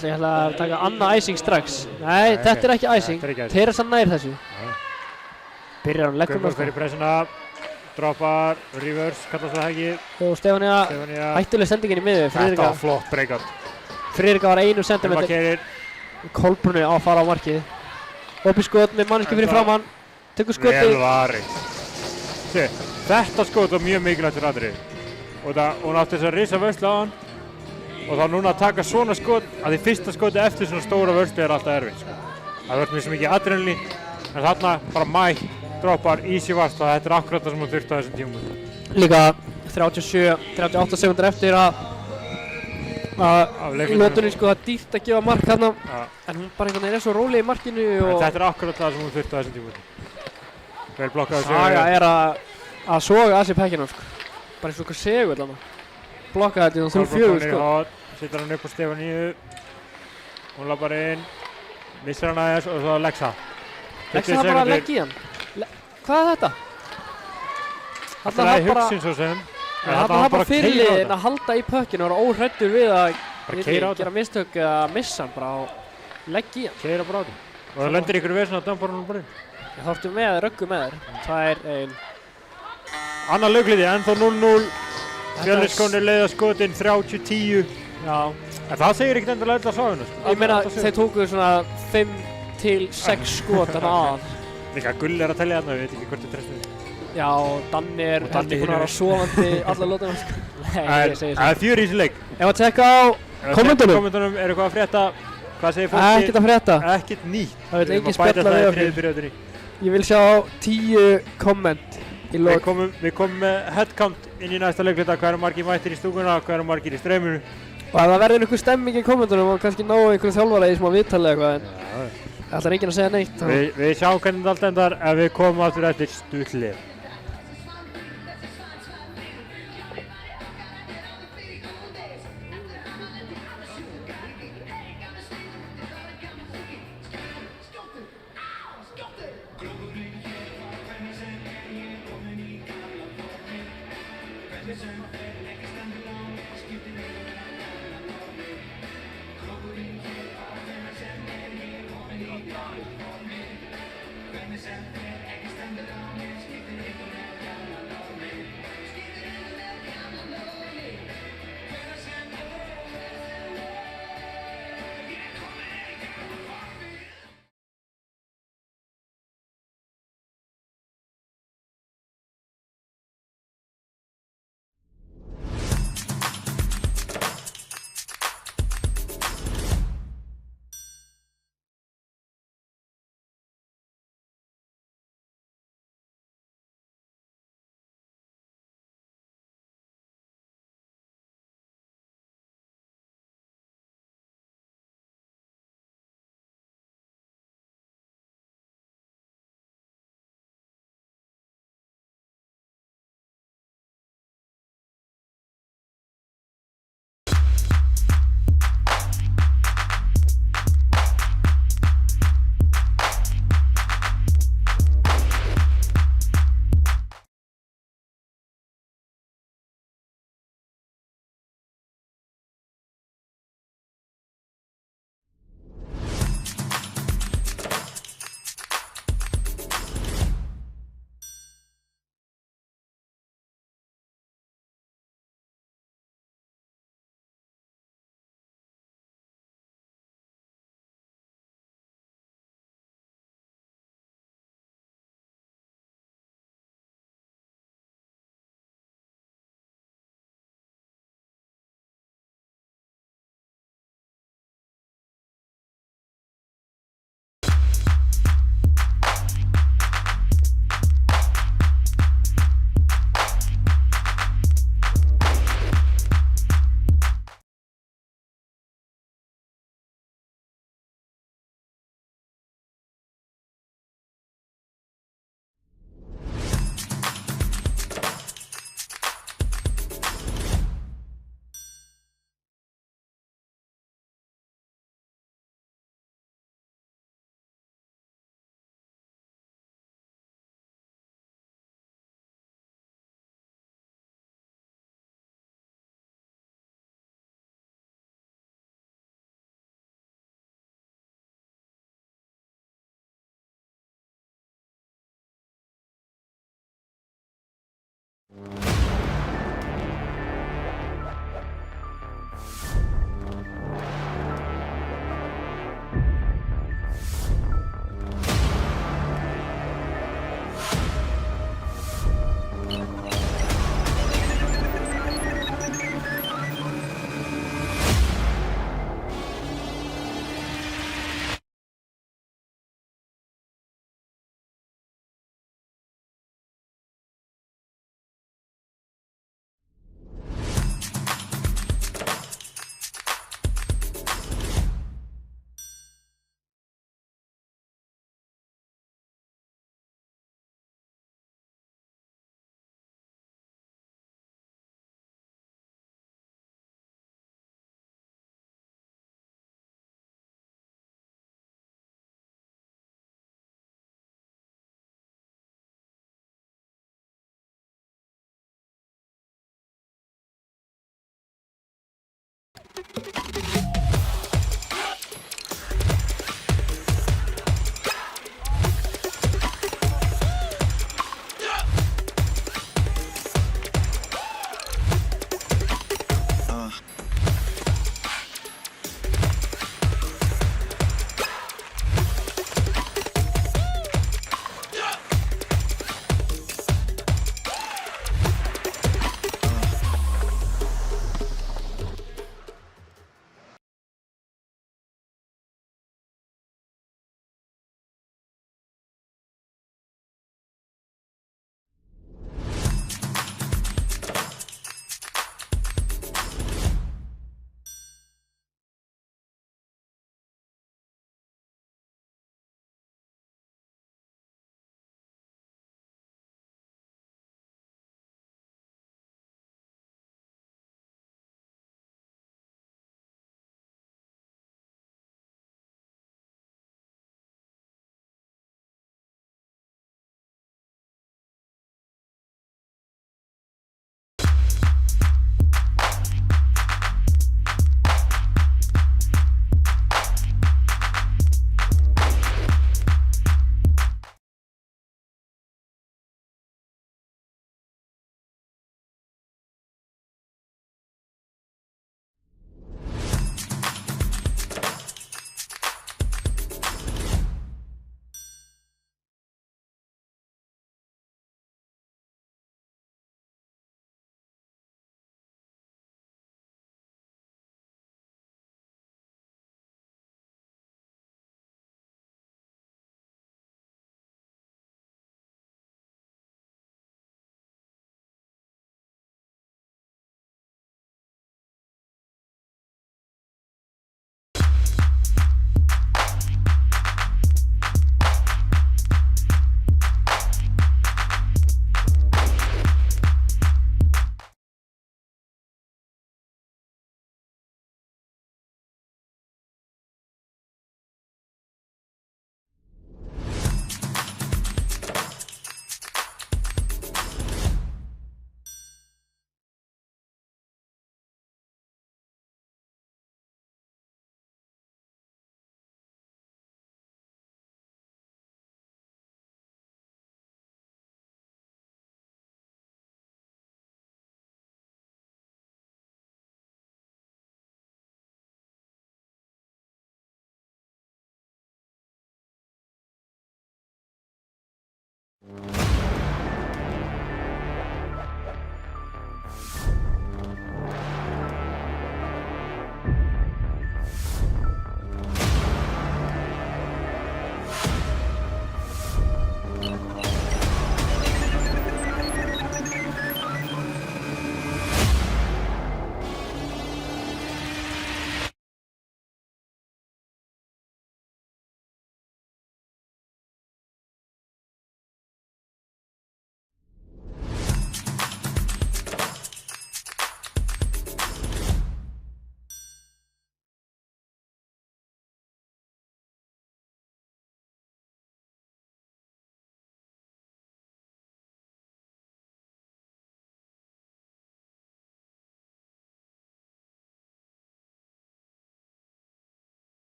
Ég ætla að taka annað icing strax. Nei, þetta er ekki icing. Teresa nær þessu. Byrjar hann leggur með. Fyrir pressuna. Droppar, reverse, kallast það ekki. Og Stefania, hættuleg sendingin í miðju. Þetta var flott breakout. Friðrika var 1 cm. Kolbrunni á að fara á markið. Oppi skot með manneski fyrir framann. Tekur skotið. Vel varið. Þetta skot var mjög mikilvægt fyrir atriði. Og hún átti þess að risa vörslu á hann. Og þá núna að taka svona skot, að því fyrsta skoti eftir svona stóra vörslu er alltaf erfitt. Það verður mjög svo mikið adrenalín. En þarna bara mætt, droppar, easy vast og þetta er akkurat það sem hún þurfti á þessum tímum. Líka 38 sekúndur eftir að lotunni sko það dýrt að gefa mark þarna. En hún bara einhvern veginn er svo róleg í markinu og... En þetta er akkurat það sem hún þurfti á þessum tímum. Vel blokkaði Sigur. Saga er að soga að sér pekkinu sko. Bara eins og okkur Sigur þarna. Blokkaði þetta í 3-4 sko. Sittar hann upp á Stefaníu. Hún lappar inn. Missar hann aðeins og svo Lexa. Lexa það bara að leggja í hann. Hvað er þetta? Það er hugsin svo sem. Það var bara fyrirliðin að halda í pökkinu og vera óhræddur við að gera mistök eða missa hann bara og leggja í hann. Keyra bara á því. Og það lendir ykkur vesen að dömpa hann bara inn. Þá ertu með röggu með þér. Það er ein... Annar laugliði, ennþá 0-0. Fjölniskonur leiða skotin 30-10. Já. En það segir ekkert endilega öll að sáðuna. Ég meina þeir tóku svona 5-6 skot þarna aðan. Líka Gull er að tellja þarna, við veit ekki hvort þið trestum við. Já, Danni er búinn að vera sofandi alla lótuna. Nei, ég segi það. Það er 4 í þessu leik. Ef að tjekka á kommentunum. Kommentunum er eitthvað að frétta. Hvað segir fólki? Ekkert að frétta. Ekkert nýtt. Það vil engin spjalla við okkur. Ég vil sjá 10 komment í lók. Við komum með headcount inn í næsta leiklita. Hvað eru margir mættir í stúkuna, hvað eru margir í streyminu. Og ef það verður einhver stemming í kommentunum og kannski ná einhverju þjálfara í smá viðtali eða eitthvað en það ætlar enginn að segja neitt. Við sjáum hvernig þetta allt endar ef við komum aftur eftir stutt hlið.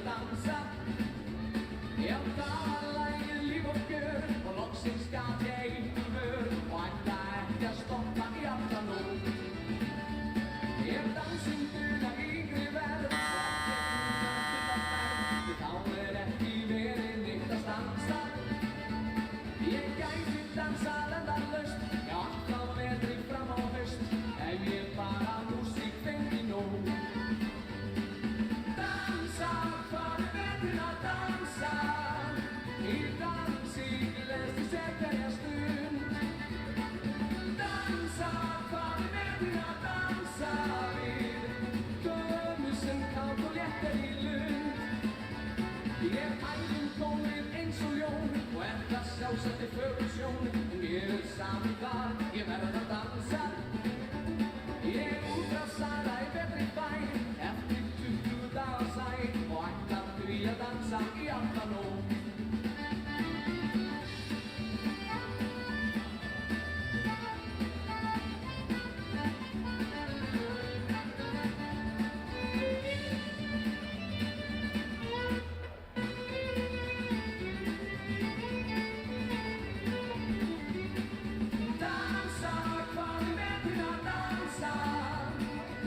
dansa. Já, það var lagið líf og fjör og loksins gat ég inn í vör og ætla ekki að stoppa í alla nótt. Ef dansinn dugar yngri verð og ekkert þá ekki verið neitt að stansa. Ég gæti dansað endalaust, já alltaf vetri fram á haust ef ég bara músík fengi nóg. Dansa, hvað veturinn að dansa, í dansi gleðst ég sér hverja stund. Dansa, hvað veturinn að dansa, við gömul sem kát og léttir í lund. Ég æfum gómið eins og ljón og það sjálfsagt fögur sjón. Mér sami þar, ég verð að dansa. Ég útrásara í betri bæ eftir 20 daga sæ og ætla því að dansa í alla nótt. Dansa, hvað veturinn að dansa,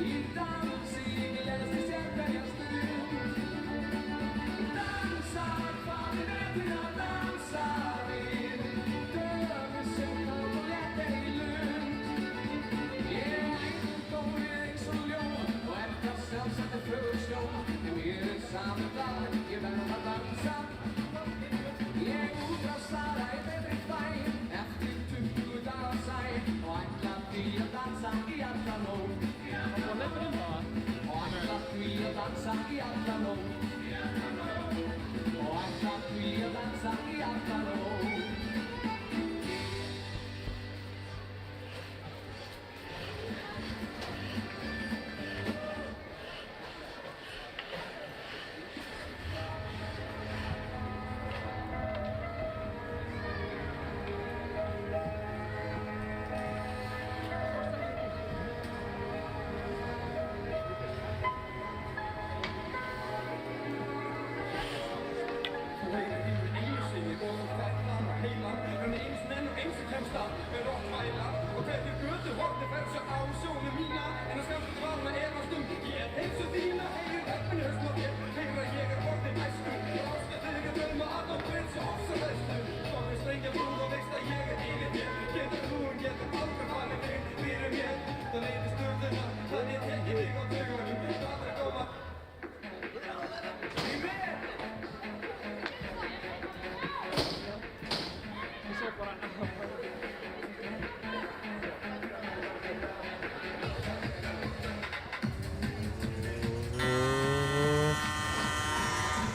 í dansi gleðst ég sér hverja stund. Dansa, hvað veturinn að dansa, við gömul sem kát og léttir í lund. Ég æfum gómið eins og ljón og það sjálfsagt fögur sjón. En mér sami þar, ég verð að dansa. Ég útrásara í betri bæ eftir 20 daga sæ og ætla því að dansa í alla nótt. Og ætla því að dansa í alla nótt. Og ætla því að dansa í alla nótt.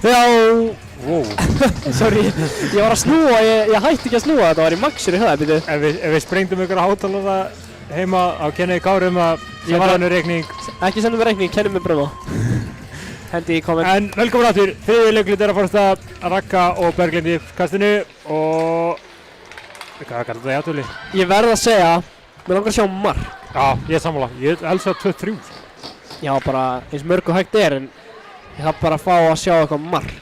Já, Wow. sorry, ég var að snúa, ég hætti ekki að snúa, þetta var í maxinu hjá það, byrju. Ef við sprengdum ykkur á hátalara heima á Kenny Kári að senda hann reikning. Ekki senda mér reikning, kennum mér bröma. Hendi í komment. En velkomin aftur, þriðji leiklut er að fara af stað, Ragga og Berglind í kastinu og hvað kallar það í aðtölu? Ég verð að segja, mér langar að sjá mark. Já, ég er sammála, ég elska 2-3. Já, bara eins mörg og hægt er, en ég þarf bara að fá að sjá eitthvað mark.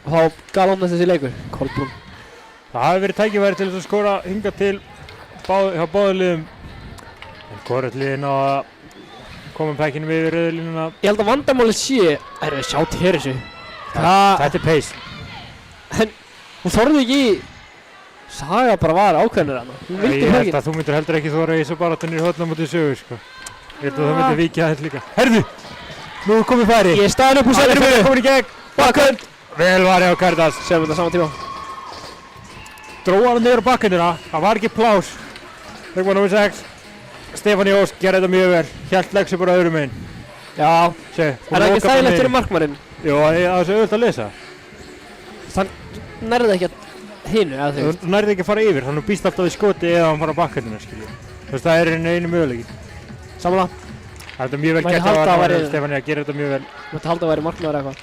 Og þá galopnast þessi leikur, Kolbrún. Það hafi verið tækifæri til þess að skora hingað til hjá báðum liðum. En hvorugt liðin á að koma pækinu við rauðu línuna. Ég held að vandamálið sé, sjá til þessu. Þetta er pace. En hún þorði ekki í, Saga bara var ákveðnir hana. Hún vildi Ég held högin. að þú myndir heldur ekki þóra í þessu baráttunni í hótna mútið sögu, sko. Ég held að þú myndir vikið þetta líka. Herðu! Nú er komið færi. Ég er staðinn upp úr sætinu mínu. Komin í gegn. Bakhönd. Vel var ég á Karitas. Segum þetta saman tíma. Dróði hann niður á bakhöndina. Það var ekki plás. Leikmann nr. 6. Stefáni Ósk gerði þetta mjög vel. Hélt legg sig bara öðrum meginn. Já. Sé, Er það ekki þægilegt fyrir markmanninn? Jú, það er þessu auðvitað að lesa. Þann nærði ekki að hinu, eða þú veist. Þú nærði ekki að fara yfir, þannig að þú býst alltaf í skoti eða hann fara á bakhöndina, skilju. Þú veist, það er einu möguleiki. Samanlega. Það er mjög vel Mætti gert halda að að væri- Stefáni að gera þetta mjög vel. Mætti halda að væri markmaður eða eitthvað.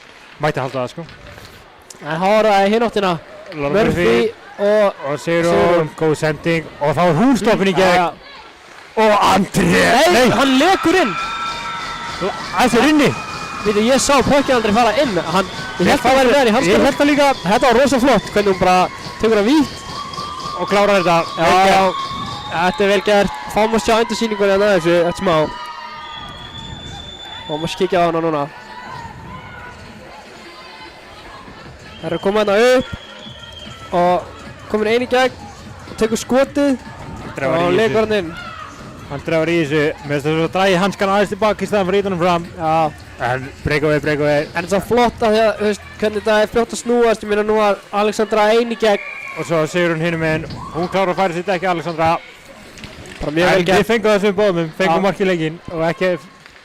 Mætti halda það, sko. En háraði hinn áttina. Murphy og Og Sigrún, góð sending og þá er hún stoppin í gegn. Já. Og André! Nei, hann lekur inn. Æsir inni! Veitu, ég sá Pökki aldrei fara inn. Ég held að væri með hann í Ég handskanum. held það líka. Þetta var rosa flott, hvernig hún bara tekur hann vítt. Og klárar þetta. Já, þetta er vel gert. Fáum að sjá endursýningunni hérna þessu, eftir smá. Fáum að kíkja á hana núna. Það er að koma hérna upp og komin einn í gegn og tekur skotið og leikur hann inn. Hann drefar í þessu. Mér finnst þess að drægi hanskan aðeins tilbaka í staðan fyrir ítunum fram. Já. En breakaway. En það er flott að því að, þú veist, hvernig þetta er fljótt að snúast. Ég meina nú var Alexandra einn í gegn. Og svo sigur hún hinum meginn. Hún klárar að færa sitt ekki Alexandra. Bara mjög vel En gert. við fengum þessum bóðum. Fengum Já. mark í leikinn og ekki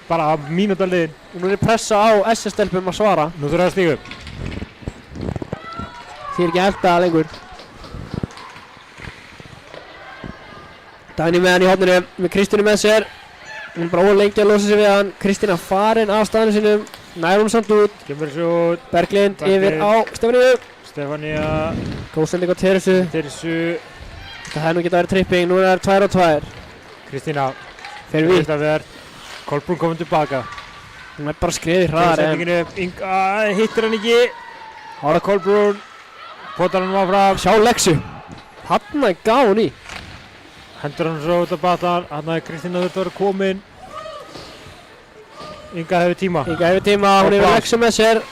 bara mínúta liðin. Og nú er pressa á SS-stelpum að svara. Nú þurfa að stíga upp. Því er ekki að elda lengur. Dagný með hann í horninu, með Kristínu með sér. Hún er bara ólengi að losa sig við hann. Kristína farin af staðinu sinum. Nær hún samt út. Kemur þessu út. Berglind Berglind. yfir á Stefaníu. Stefania. Góð sending á Teresu. Tirsu. Það hefði nú getað verið tripping. Nú er það 2 á 2. Kristína. Fer vítt. Kolbrún komin tilbaka. Hún er bara skriðið hraðar en Sendingin upp. Inga hittir hann ekki. Hára Kolbrún. Potar hann áfram. sjá Lexu. Hanna gaf hún í. Hendur hann svo út af batan. Hann er Kristína þurft að vera komin. Inga hefur tíma. Inga hefur tíma. Hún hefur Lexu með sér.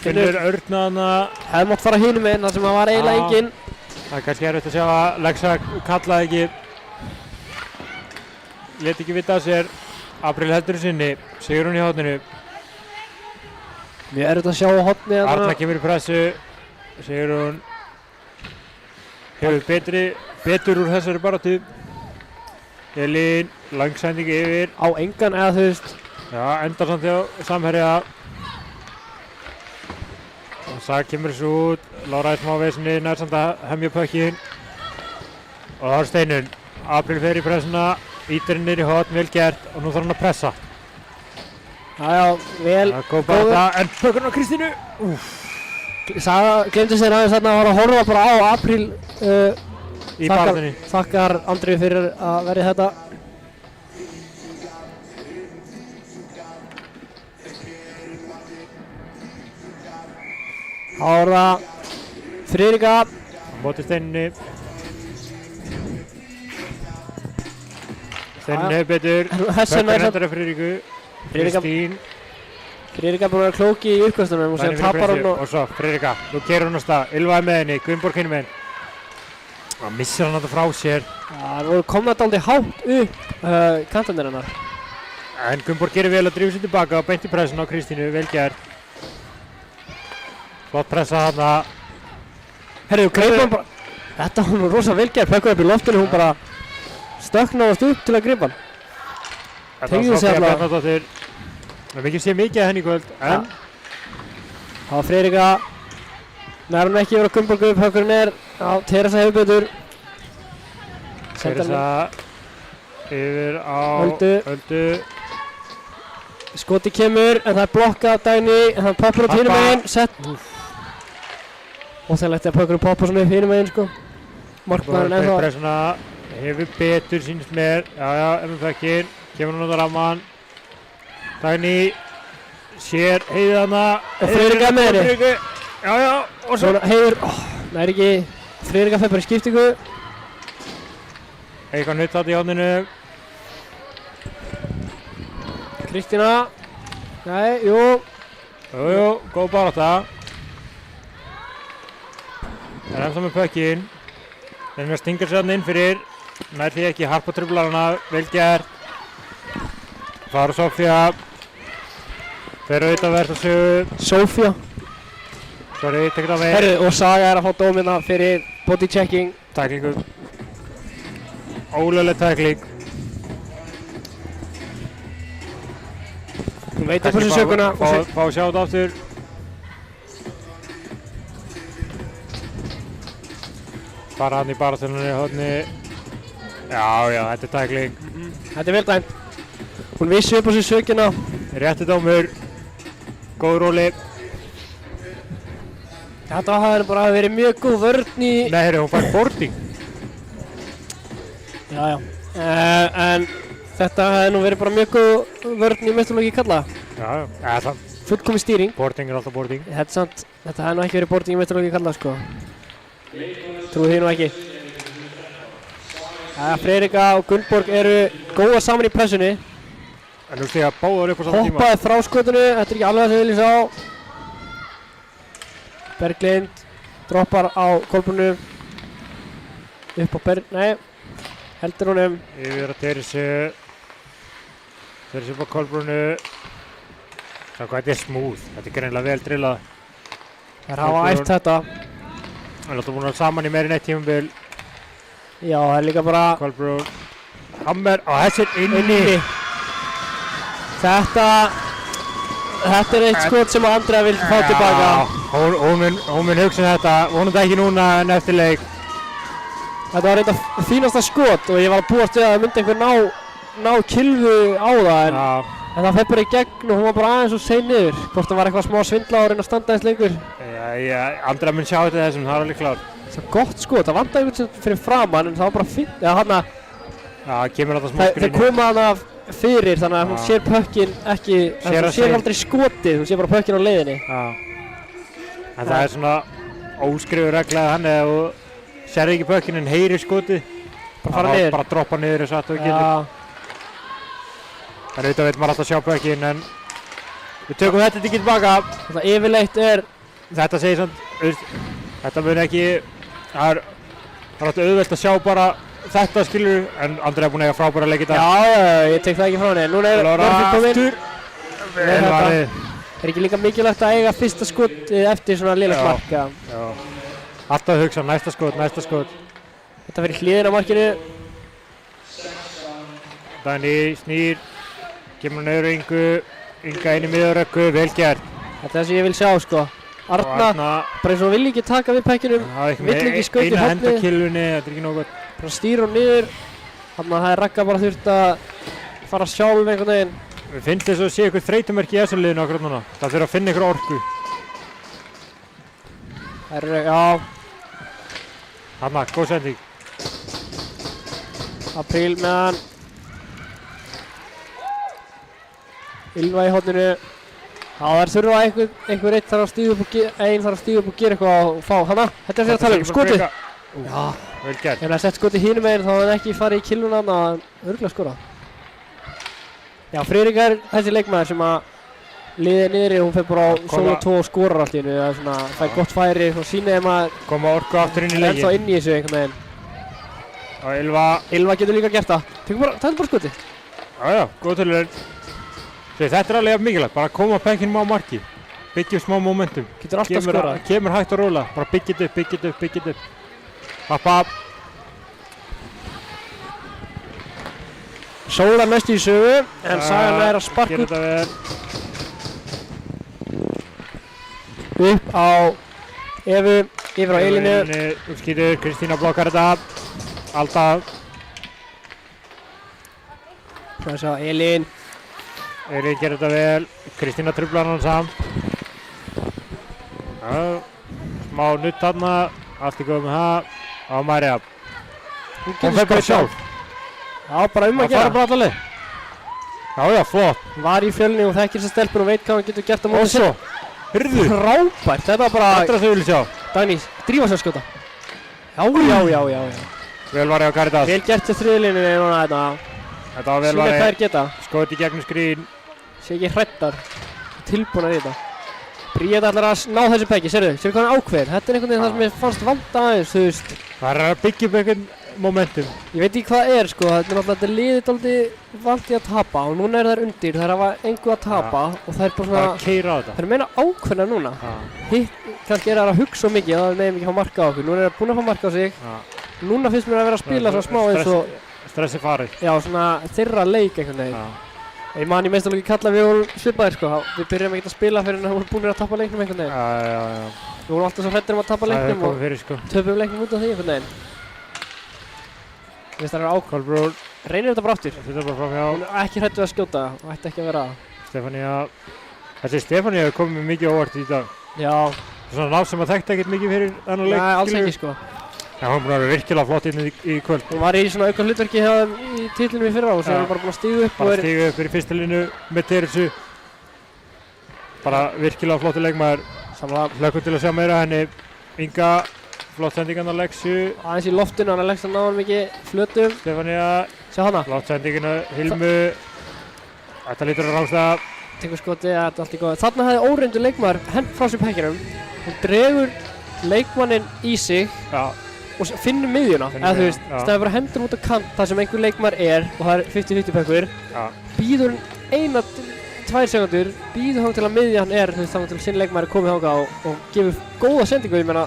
Finnur Örna hana. Hefði mátt fara hinum inn þar sem það var eiginlega Já. enginn. Það er kannski erfitt að sjá að Lexa kallaði ekki. Lét ekki vita af sér. April heldur sinni. Sigur hún í hótninu. Mjög erfitt að sjá á hotni Arna kemur í pressu. Sigur hún. Hefur betur úr þessari baráttu. Elín. Langsending yfir. á engan eða þú veist. Já, endar samt hjá samherja. Og það kemur þessu út. Lára í smá vesinni. Nær samt að hemja pökkinn. Og það er Steinun. April fer í pressuna. Ítir henni niður í hotn. Vel gert. Og nú þarf hann að pressa. Já, vel. Það kom bara þetta. En pökkurinn á Kristínu. Saga glemdi sér aðeins þarna að var að horfa bara á April. Í baráttunni. Þakkar Andrið fyrir að verja þetta. Þá er það Friðrika. Á móti Steinunni. Steinunni hefur betur. Hessen Pökkur er hendar af Friðriku. Friðrika- Kristín. Friðrika er búin að vera klóki í uppkastunum og Dagný sér fyrir tapar pressu. hún Og svo Friðrika. Nú kerir hún á stað. Ylva er með henni. Gunnborg hinum með henni. Það missir hann þetta frá sér. Það voru komna dálítið hátt upp kantanir hennar. En Gunnborg gerir vel að drífa sér tilbaka og beint í pressuna á Kristínu. Vel gert. Flott pressa þarna. Herru, greip hann bara. Þetta var nú rosa velgerð. Pökkur upp í loftinu, hún bara stökk náðast upp til að greipa hann. Þetta Teygðu var sig Soffía allavega. Bjarnadóttir. Það mikið sé mikið að henni í kvöld. En Það var Friðrika. Nær hann ekki yfir á Gunnborgu. Pökkurinn er á Teresa hefur betur. Teresa yfir á Öldu. Öldu. Skoti kemur en það er blokkað af Dagný. En hann poppar út hinum meginn. Sett. Óþægilegt að Pökkurinn poppar svona upp hinum meginn sko. Markmaðurinn ennþá. Pressuna hefur betur sínst mér. Já, ennum fekkinn. Kemur hún út á ramman. Dagný sér heiðana. Og Friðrika er með henni. Já, og svo. Svona hefur, það er ekki, Friðrika fer bara í skiptingu. Eitthvað nutt átt í hóðninu. Kristína, nei, jú, Jú, góð barátta. Það er ennþá með pökkinn. Þeim að stinga sér hann inn fyrir. Nær því ekki, harpa truflar hana, vel gert. Fara Soffía. Fer auðvitað verðt að sögu. Sofía. Sorry, tekið á mig. Herru, og Saga er að fá dómina fyrir body checking. Tæklingu. Ólögleg tækling. Hún veit upp þessu söguna. Fá að sjá þetta aftur. Fara hann í baráttunni hodni. Já, þetta er tækling. Þetta er vel dæmt. Hún vissi upp á þessu söguna. Rétti dómur. Góð róli. Þetta hafði bara verið mjög góð vörn í... Nei, herri, hún fær boarding. Já. En þetta hefði nú verið bara mjög góð vörn í meistarlóki kalla. Já, það Fullkomin stýring. boarding er alltaf boarding. Þetta hefði nú ekki verið boarding í mestralógi kallað sko. Trúið því nú ekki. Friðrika og Gunnborg eru góða saman í pressunni. En nú stiga báðar upp á saman tíma. Hoppaði frá skotinu, þetta er ekki alveg það sem við viljum sjá. Berglind droppar á Kolbrúnu. Upp á heldur honum. Yfir að Teresu upp á Kolbrúnu. Sjá hvað þetta er smooth, þetta er greinilega vel drillað. Þær hafa æft þetta. Það er alltaf búin að saman í meirinn eitt tímabil. Já, það er líka bara Kolbrún, hammer og þessi inni. Þetta er eitt skot sem Andrea vil fá tilbaka. Hún mun hugsa þetta, vonandi ekki núna en eftir leik. Þetta var reynda fínasta skot og ég var að búast við að það myndi einhver ná kilvu á það en það fer bara í gegn og hún var bara aðeins og seig niður. Hvort það var eitthvað smá svindla og reyna að standa eins lengur. Andrea mun sjá þetta þessum, það er alveg klár. Það var gott skot, það vandaði einhvern sem fyrir framann en það var bara fint. Já, kemur alltaf smá þeir koma hana fyrir þannig að hún sér pökkinn ekki, hún sér aldrei skotið, hún sér bara pökkinn á leiðinni. En það er svona óskrifuð regla að hann eða þú sérði ekki pökkinn en heyrir skotið. Bara fara niður. Bara droppa niður og satt og getur. En auðvitað veit maður alltaf sjá pökkinn en við tökum þetta ekki tilbaka. Þetta yfirleitt Þetta segir samt, þetta mun ekki, það er alltaf auðvelt að sjá bara þetta skilur en Andrea er búin að eiga frábæra leik í dag. Já, ég tek það ekki frá henni. Núna er Murphy kominn. Vel varið. Er ekki líka mikilvægt að eiga fyrsta skot eftir svona lélegt mark? Já. Alltaf að hugsa næsta skot. Þetta fyrir hliðina á markinu. Dani snýr, kemur niður Inga inn í miðjörökku, vel gert. Þetta er það sem ég vil sjá sko. Arna, bara eins og vill ekki taka við pækkinum, vill ekki skauta í eina hornið. hendakillunni, þetta er ekki nóg gott. Bara stýra hún niður, þannig að það er Ragga bara þurft að fara sjálf einhvern veginn. Mér finnst þess að sé ykkur þreytumerki í þessu liðinu akkurat núna. Það þurfa að finna ykkur orku. Já. Hanna, góð sending. Apríl með hann. Ylva í horninu. Já, þær þurfa einhver einn þarf að stíga upp og gera eitthvað og fá hana. Þetta er fyrir að tala um skotið. Já, vel gert. Ef það sett skotið hínum meginn þá hefði hann ekki farið í killuna að örugglega skora. Já, Friðrika er þessi leikmaður sem að liðið niðri, hún fer bara á solo 2 og skorar allt í hennu. Það er svona, það er gott færi og sýnir þeim að koma orku aftur inn í leikinn. ennþá inn í þessu einhvern veginn. Og Ylva getur líka gert það. Þetta bara skotið. Já, góð tölur. Þetta er alveg mikilvægt, bara að koma pekkinum á marki. Byggja upp smá momentum. Getur alltaf skorað. Kemur hægt og róla, bara byggja upp. Pappa. Sólar næst í sögu, en Sagan er að sparka Gerir þetta upp á Evu, yfir á Elínu. Uppskýtur, Kristína blokkar þetta. Alltaf. Það er svo Elín. Elín gerir þetta vel. Kristína truflar hann saman. Smá nutt þarna. Allt í góð með það. Á Marja. Hún fer bara sjálf. Já, bara að Það gera. fara bara alla leið. Já, flott. Hún var í fjölni og þekkir þessar stelpur og veit hvað hann getur gert á Og móti svo. Hyrðu. Frábært, þetta var Þetta er bara það sem við viljum sjá. Dagný, drífa sér að skjóta. Já. Vel varið á Caritas. Vel gert til þriðlínunni núna þetta. Þetta var vel Sýna hvað varið. þær geta. Skot í gegnum skrín. Sé ekki hrættar. Tilbúnar í þetta. Bríet ætlar að ná þessu pekki, sérðu hvað hann ákveður. Þetta er einhvern veginn það sem ég fannst vanta aðeins, þú veist. Það er að byggja upp einhvern momentum. Ég veit ekki hvað það er sko, þetta er náttúrulega, þetta liðið dálítið vant í að tapa og núna er þær undir, þær hafa engu að tapa og það er bara Bara svona, að keyra á þetta. þær meina ákveðna núna. Hitt, kannski er það að hugsa svo mikið að það meðum ekki fá marka á okkur, núna er það búin að fá marka á sig. Núna finnst mér að vera að spila svona smá eins og, Stressi farið. já svona þeirra leik einhvern veginn. Ég man í meistarlóki kalla við vorum svipaðir sko, við byrjum ekki að spila fyrir en það voru búin að tapa leiknum einhvern veginn. Já. Við vorum alltaf svo hrættir að tapa Það leiknum hefur og komið fyrir sko. töpum leiknum út af því einhvern veginn. Ég veist það er ákveð, Kolbrún. reynir þetta bara aftur. Þetta er bara framhjá. Hún er ekki hrættu að skjóta og ætti ekki að vera það. Stefanía. Þessi Stefanía hefur komið mikið óvart í dag. Já, Svona ná sem að þekkta ekkert mikið fyrir annan leik. nei, alls skilurðu. ekki sko. Já, hún er búin að vera virkilega flott inn í kvöld. Hún var í svona auka hlutverki hjá þeim í titlinum í fyrra og svo er hún bara búin að stíga upp og Bara er, stígu upp fyrir fyrsta línu með Teresu. bara virkilega flottur leikmaður. Samlega Hlökkum til að sjá meira af henni. Inga, flott sendingan á Lexu. aðeins í loftinu, hann er legst að ná hann mikið flötum. Stefania, Sjá hana, flott sendingina, Hilmu. Þetta lítur að rángstað. tekur skotið, þetta er allt í góð. Þarna hefði óreyndur leikmaður hent frá sér pekkinum. Hún dregur leikmanninn í sig Já, og finnur miðjuna. Finnur Eða þú miðjuna, veist, já. staðið bara hendur út á kant þar sem einhver leikmaður er og það er 50-50 pekkur. já. Býður hann 1-2 sekundur, býður hann til að miðjan er, þú veist, þannig til að sinn leikmaður er komið þangað og gefur góða sendingu. Ég meina,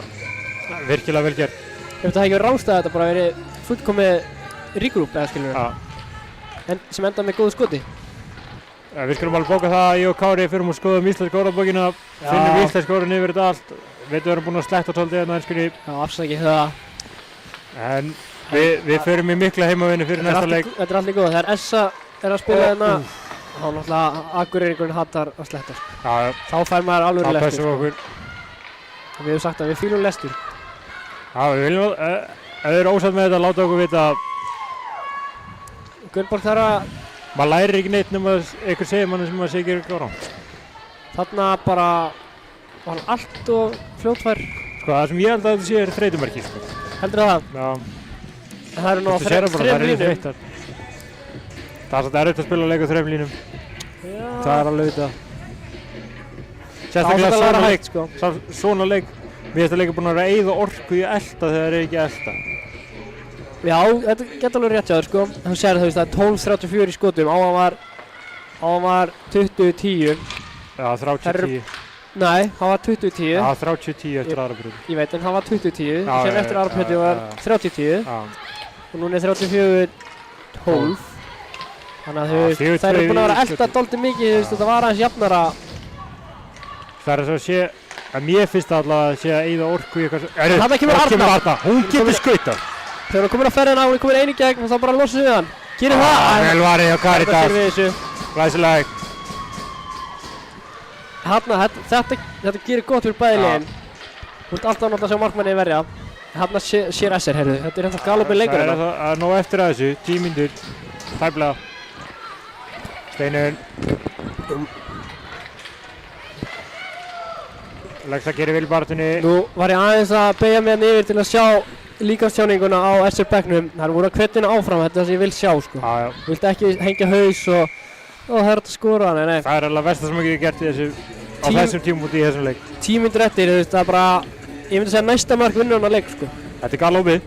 Virkilega vel gert. ef þetta hefði ekki verið rángstæð, þetta bara verið fullkomið rígrúp eða skiljum Já. en sem enda með góðu skoti. Við skulum alveg bóka það að ég og Kári fyrir að skoðum íslenska orðabókina, finnum íslenska orðin yfir þetta allt. Veitum við erum búin að sletta svolítið hérna ennskunni, Já, afsakið það. en við förum í mikla heimavinnu fyrir næsta leik. Þetta er allir góð. Þegar Essa er að spila hérna, þá náttúrulega Akureyringurinn hattar að sletta. Já, Þá fær maður alveg það lestur. passum okkur. Við hefum sagt að við fýlum lestur. Já, við viljum, ef þið eru ósatt með þetta, láta okkur vita. Gunnborg þarf að Maður lærir ekki neitt nema einhver segir manni sem maður sé ekki ekki á rám. þarna bara var hann allt og fljótfær. Sko, það sem ég held að þetta sé er þreytumerki, sko. Heldur það? Já, En það eru nú á þetta sér bara, það þrem er línum. þreytar. Það er svolítið erfitt að spila leik á þrem línum. Það Já, er alveg þetta. það Sérstaklega átt að svona vera leik, hægt sko. svona leik. Mér finnst það leik búin að vera að eyða orku í að elta þegar það er ekki að elta. Já, þetta getur alveg rétt hjá þér sko. Þú sér það, það er 12-34 í skotum. Á hann var 20-10. Já, 30-10. Nei, hann var 20-10. Já, 30-10 eftir aðra bröðu. Ég veit, en hann var 20-10. Já, Sem já, eftir aðra plötu já, var já. 30-10. Já, Og núna er 34-12. Þannig að Já, þau eru 4-2 búin að vera að í elta dálítið mikið, þú veist, þetta var aðeins jafnara. það er svo að sé, að mér finnst það allavega að sé að eyða orku í eitthvað. Þarna kemur Arna. Hún getur skautað. Þegar hún komur á ferðina, hún er komin einu í gegn og þá bara losa við hann. Gerir það? Vel varið hjá Þetta Karítas. sér við þessu. Glæsileg. Þetta gerir gott fyrir bæði Já. liðin. Þú ert alltaf náttúrulega að sjá markmanni verja. Þarna sér Esser, heyrðu. Þetta er hérna galopin leikur Það er hérna. að ná eftir að þessu, 10 mínútur. Tæplega. Steinun. Leggst að gera vel í barðunni. Nú var ég aðeins að beygja mig hann yfir til að sjá líkamstjáninguna á Esser bekknum. Það er voru að hvetjuna áfram, þetta er það sem ég vil sjá sko. Já, já. Þú vilt ekki hengja haus og það er hægt að skora, nei. Það er alveg versta sem ég hef gert í þessu, á Tím- þessum tímúti í þessum leik. 10 mínútur eftir, þú veist, það er bara, ég myndi segja næsta mark vinnur hann að leik sko. Þetta er galopið.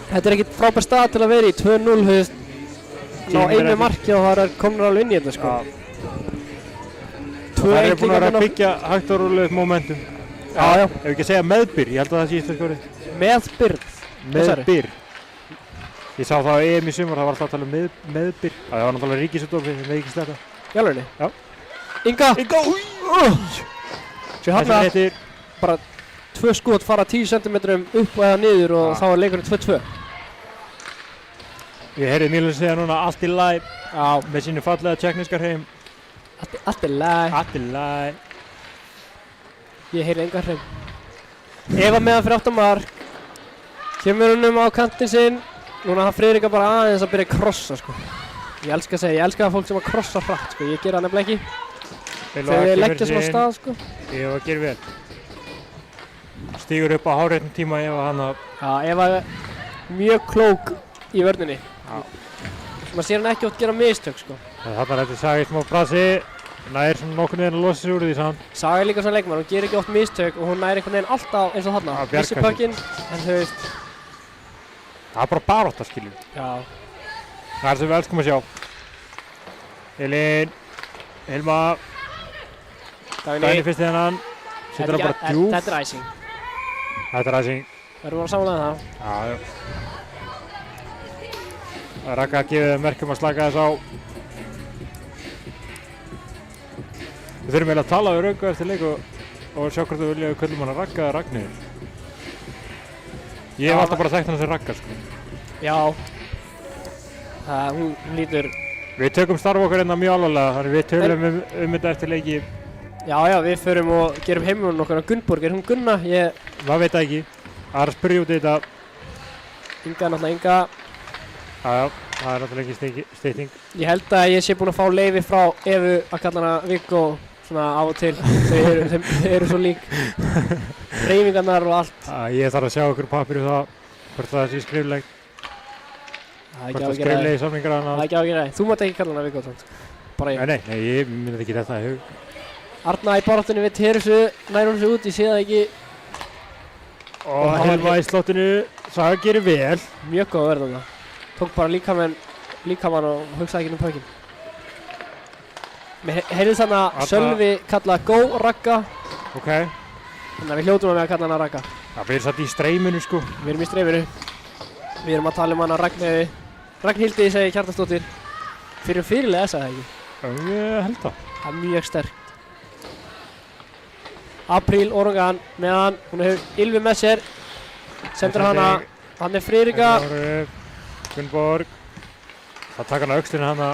Þetta er ekkert frábær stað til að vera í, 2-0, þú veist, ná 10 mínútur einu eftir. marki og það er komin alveg inn í þetta sko. Já. Það 2-1 er búin að vera líka að byggja hægt og rólega upp momentum. Já, já. Ef ekki að segja meðbyr, ég held að það sé íslensk orðið. með byrð. Hvað sagðirðu? Meðbyr. Ég sá það á EM í sumar, það var alltaf að tala um meðbyr. Það var náttúrulega ríkisútdófi, það með ekki sletta. Í alvegni? Já. Inga! Inga, Svo Þessi hann réttir, bara 2 skot fara 10 cm upp og eða niður og Já. þá er leikurinn 2-2. ég heyrði Mílan segja núna allt í læg Já. með sínu fallega tekníska hreim. Allt er lag. Allt í læg. Ég heyri enga hreim. Eva með hann fyrir 8 mark. Kemur húnum á kantinn sinn. Núna hann Friðrika bara aðeins að byrja að krossa sko. Ég elska það fólk sem að krossa hratt sko. Ég gera það nefnilega ekki. Þegar ég leggja svona á stað sko. Eva gerir vel. Stígur upp á háréttum tíma Eva hann að... Já, Eva er mjög klók í vörninni. Já. Maður sér hann ekki oft gera mistök sko. Þarna er þetta Saga í smá brasi. Nær svona nokkurn veginn að losa sig úr því saman. Saga er líka svona leikmann, hún gerir ekki oft mistök og hún nær einhvern veginn alltaf eins og þarna. Já, bjargar Vissi sér. pökkinn, en þú veist, Það er bara barótta skiljum. já. Það er sem við elskum að sjá. Elín, Hilma, Dagný fyrst í hennan. Setur hann bara djúpt. Þetta er æsing. Þetta er ræsing. Verðum við að samanlega það? Já, já. Það er Ragga að gefa þeim merkjum að slaka þess á. Við þurfum eiginlega að tala við Ragga eftir leik og sjá hvort þau vilja að við köllum hana Ragga eða Ragnheiður. Ég hef Já, alltaf bara þekkt hana sem Ragga, sko. Já. Hún lítur, Við tökum starf okkar hérna mjög alvarlega, þannig við tölum um þetta eftir leiki. já, við förum og gerum heimilunum okkar á Gunnborg. Er hún Gunna? Maður veit það ekki. Það er að spyrja út í þetta. Inga, náttúrulega Inga. Já, það er náttúrulega ekki stytting. Ég held að ég sé búinn að fá leyfi frá Evu að kalla hana Viggo svona af og til. Þau eru svo lík. Hreyfingarnar og allt. Ég þarf að sjá okkur pappir það, hvort það sé skriflegt. Það er Hvort ekki á það að gera það. skriflegi samningar Það er ekki á að gera það. Þú mátt ekki kalla hana Viggo samt. Bara ég. Nei, ég myndi ekki þetta í hug. Arna í baráttunni við Teresu, nær hún sig út, ég sé það ekki. Og Hilma í slottinu, Saga gerir vel. Mjög góð að verða það. Tók bara líkamann og hugsaði ekki um pökinn. Mér heyrðist þarna Sölvi kalla Go Ragga. Ok. Þannig að við hljótum að kalla hana Ragga. Það fyrir satt í streyminu sko. Við erum í streifinu. Við erum að tala um hana Ragnhildi, segi Kjartansdóttir. Fyrir fyrirlega þess að það ekki. Ég held það. Það er mjög sterkt. Apríl Orangan með hann, hún hefur Ylvi með sér. Sendur hana, hann er Friðrika. Gunnborg. Það taka hana öxlinu hana.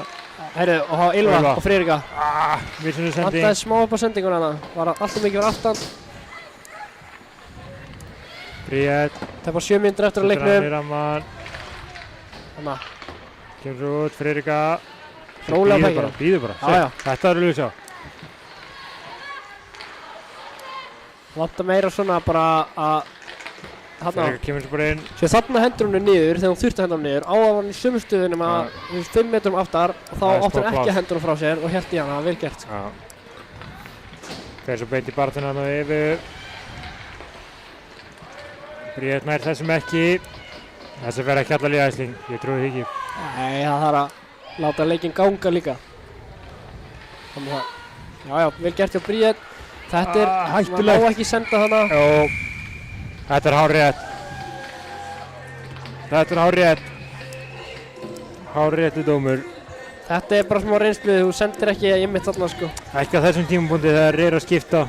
Herru, og hafa Ylva og Friðrika. Vísinu sending. Vantaði smá upp á sendingun hana. Var alltaf mikið fyrir aftan. Bríett. Það er bara 7 mínútur eftir að leiknum. Ramman. Hanna. Kemur út, Friðrika. Rólega pækina. Býður bara. Já, já. Þetta er að sjá. Vantar meira svona bara að þarna, Friðrika kemur svo bara inn. svo þarna hendur hún niður þegar hún þurfti að henda hún niður. Á að var hann í sömu stöðunum að 5 metrum aftar og þá Það er átti hún smá ekki pláss. að henda hún frá sér og hélt í hana, vel gert. Já. Fer svo beint í barátuna þarna yfir. Bríett nær þessum ekki. Þessi verður ekki alla liðæsling, ég trúi því ekki. Nei, það þarf að láta leikinn ganga líka. Þannig að, já, vel gert hjá Bríett. Þetta er, maður hættulegt. má ekki senda hana. Jó, þetta er hárrétt. Þetta er hárrétt. Hárréttu dómur. Þetta er bara smá reynslið, þú sendir ekki einmitt þarna sko. Ekki á þessum tímapunkti þegar er að skipta.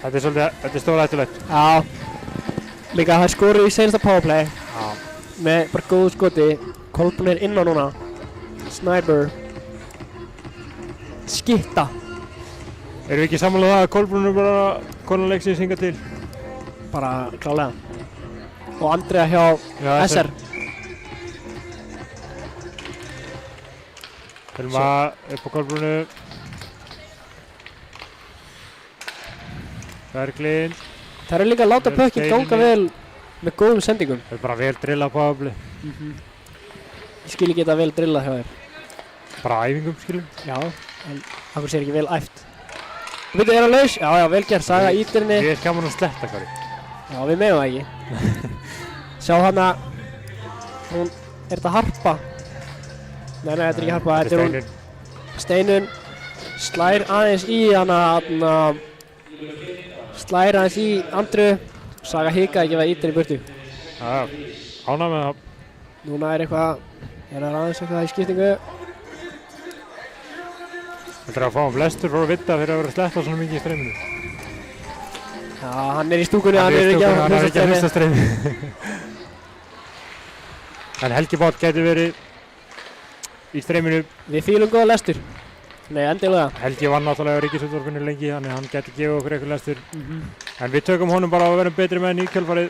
Þetta er stóra hættulegt. Já, líka það skoruð í seinasta powerplay Já. með bara góðu skoti. Kolbrún er inn á núna. Sniper. Skitta. Erum við ekki samanlega það að Kolbrún er bara konuleiksins hingað til? Bara klálega. Og Andrea hjá Já, SR. Hilma upp á Kolbrúnu. Berglind. Það eru líka að láta pökkinn ganga vel með góðum sendingum. Það er bara vel drillað på afli. Ég skil ekki þetta vel drillað hjá þér. Bara æfingum skilum. Já, en af hverju sér ekki vel æft. Þú veitir, er hann laus? Já, já, vel gert. Saga ítir henni. Ég er gaman að sletta hverju. Já, við megum það ekki. Sjá hana. Hún, er þetta Harpa? Nei, þetta er ekki Harpa. Þetta er hún Steinun. Slær aðeins í hana. Slær aðeins í Andru. Saga hikaði ekki að ítir henni í burtu. Já, ánægð með það. Núna er eitthvað, er það aðeins eitthvað í skiptingu. Þetta er að fá hann flestur frá að vita fyrir að vera að sletta svona mikið í streyminu. Já, hann er í stúkunni, hann er ekki hann er ekki að hlusta hlusta streymi. En Helgi Páll gæti verið í streyminu. Við fýlum góða lestur. Nei, endilega. Helgi vann náttúrulega á Ríkisútvarpinu lengi, þannig að hann gæti gefið okkur eitthvað lestur. En við tökum honum bara að vera betri menn í kjölfarið.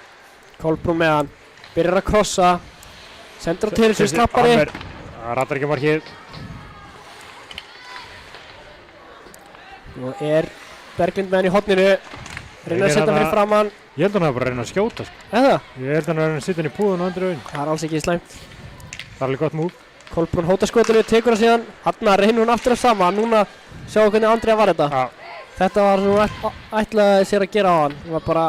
Kolbrún með hann. Byrjar að krossa. Sendur á Teresu slappari. Það ratar ekki markið. Og er Berglind með hann í horninu. Reynir að setja fyrir framann. Ég held að hann hafi bara reynað að skjóta sko. Eða? Ég held að hann hafi reynað að setja hann í púðun og andri auðin. Það er alls ekki slæmt. Það er alveg gott múl. Kolbrún hótar skotinu, tekur það síðan. Hanna reynir hún aftur að sama. Núna sjáum við hvernig Andrea var þetta. Já. Þetta var sem hún ætlaði sér að gera á hann. Hún var bara,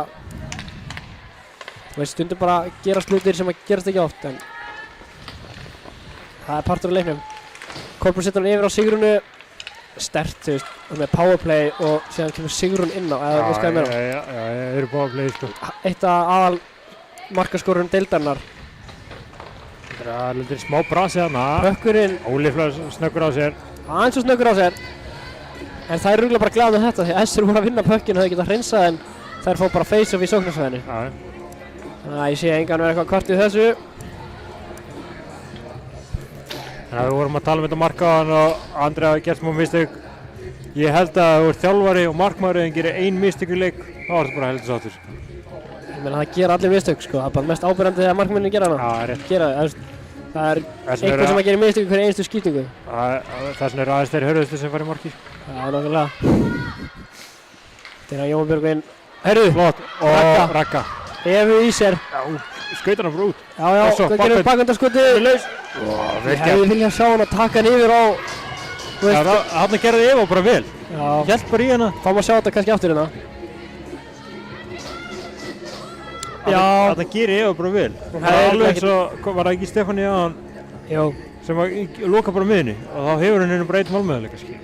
þú veist, stundum bara að gera slutir sem að gerast ekki oft. En það er partur af leiknum. Kolbrún setur hann yfir á Sigrúnu. Sterkt, þú veist, með powerplay og síðan kemur Sigrún inn á, eða veist hvað ég meina? Já, þeir eru powerplay sko. Eitt af aðal markaskorurum deildarinnar. Það er alveg smá brasi þarna. Pökkurinn Óli snöggur á sér. aðeins og snöggur á sér. En það er rúglega bara glaðið með þetta því að SR voru að vinna pökkinn og þau geta hreinsað en þær fá bara face-off í sóknarsvæðinu. Þannig að ég sé engan vera eitthvað kvart í þessu. Þannig að við vorum að tala um þetta markaðan og Andrea hafi gert smá mistök. Ég held að þú ert þjálfari og markmaðurinn gerir ein mistök í leik, þá ertu bara heldur sáttur. Ég meina það gera allir mistök sko, það er bara mest áberandi þegar markmennin gera hana. Já, það er rétt. Gera það, það er einhver sem að gera mistök í hverju einstu skiptingu. Þess vegna eru aðeins þeir hörðustu sem fara í marki. Já, nákvæmlega. Þetta er að Jón Björgvin. Herru, Flott. Ragga. Og Ragga. Efu í sér. Já, skautar hann bara út. Já, já, Og svo það gerir bakvöndarskoti. Laus. Ó, vel Ég hefði gert. viljað sjá hann að taka hann yfir á, þú Já, veist. hann gerði Eva bara vel. Já, Hjælt bara í hana. fáum að sjá þetta kannski aftur hérna. Já. Hann gerir Eva bara vel. Hún Það er hefði alveg ekki- eins og, var það ekki Stefáni Aðan Jú. sem að loka bara miðinni og þá hefur hann einu bara einn málmöðuleika, skil.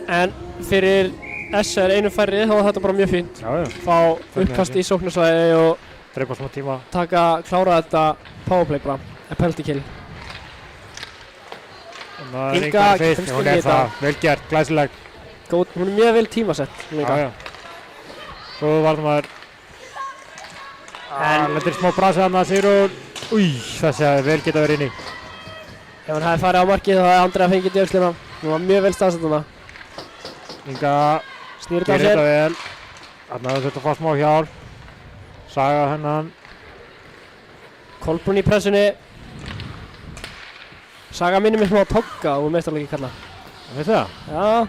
En fyrir SR einu færri þá var þetta bara mjög fínt. Já, já. Fá uppkast í sóknarsvæði og Dreipa smá tíma. klára þetta powerplay bara. Penalty kill. Það er Inga engan fyrst, kemst hún inn í er þetta. það, vel gert, glæsileg. Góð, hún er mjög vel tímasett líka. Já, já. Góðu varnamaður. Lendir smá brasi þarna, Sigrún. Új, þessi hefði vel geta verið inni. Ef hann hefði farið á markið þá hefði Andrea fengið djöfslina. Hún var mjög vel staðsett hana. Inga Snýr þetta á gerir sér. þetta vel. Þarna hefði þurft að fá smá hjálp. Saga hennan. Kolbrún í pressunni. Saga minnir mig smá á Togga og meistarleiki kalla. Veistu það? Já.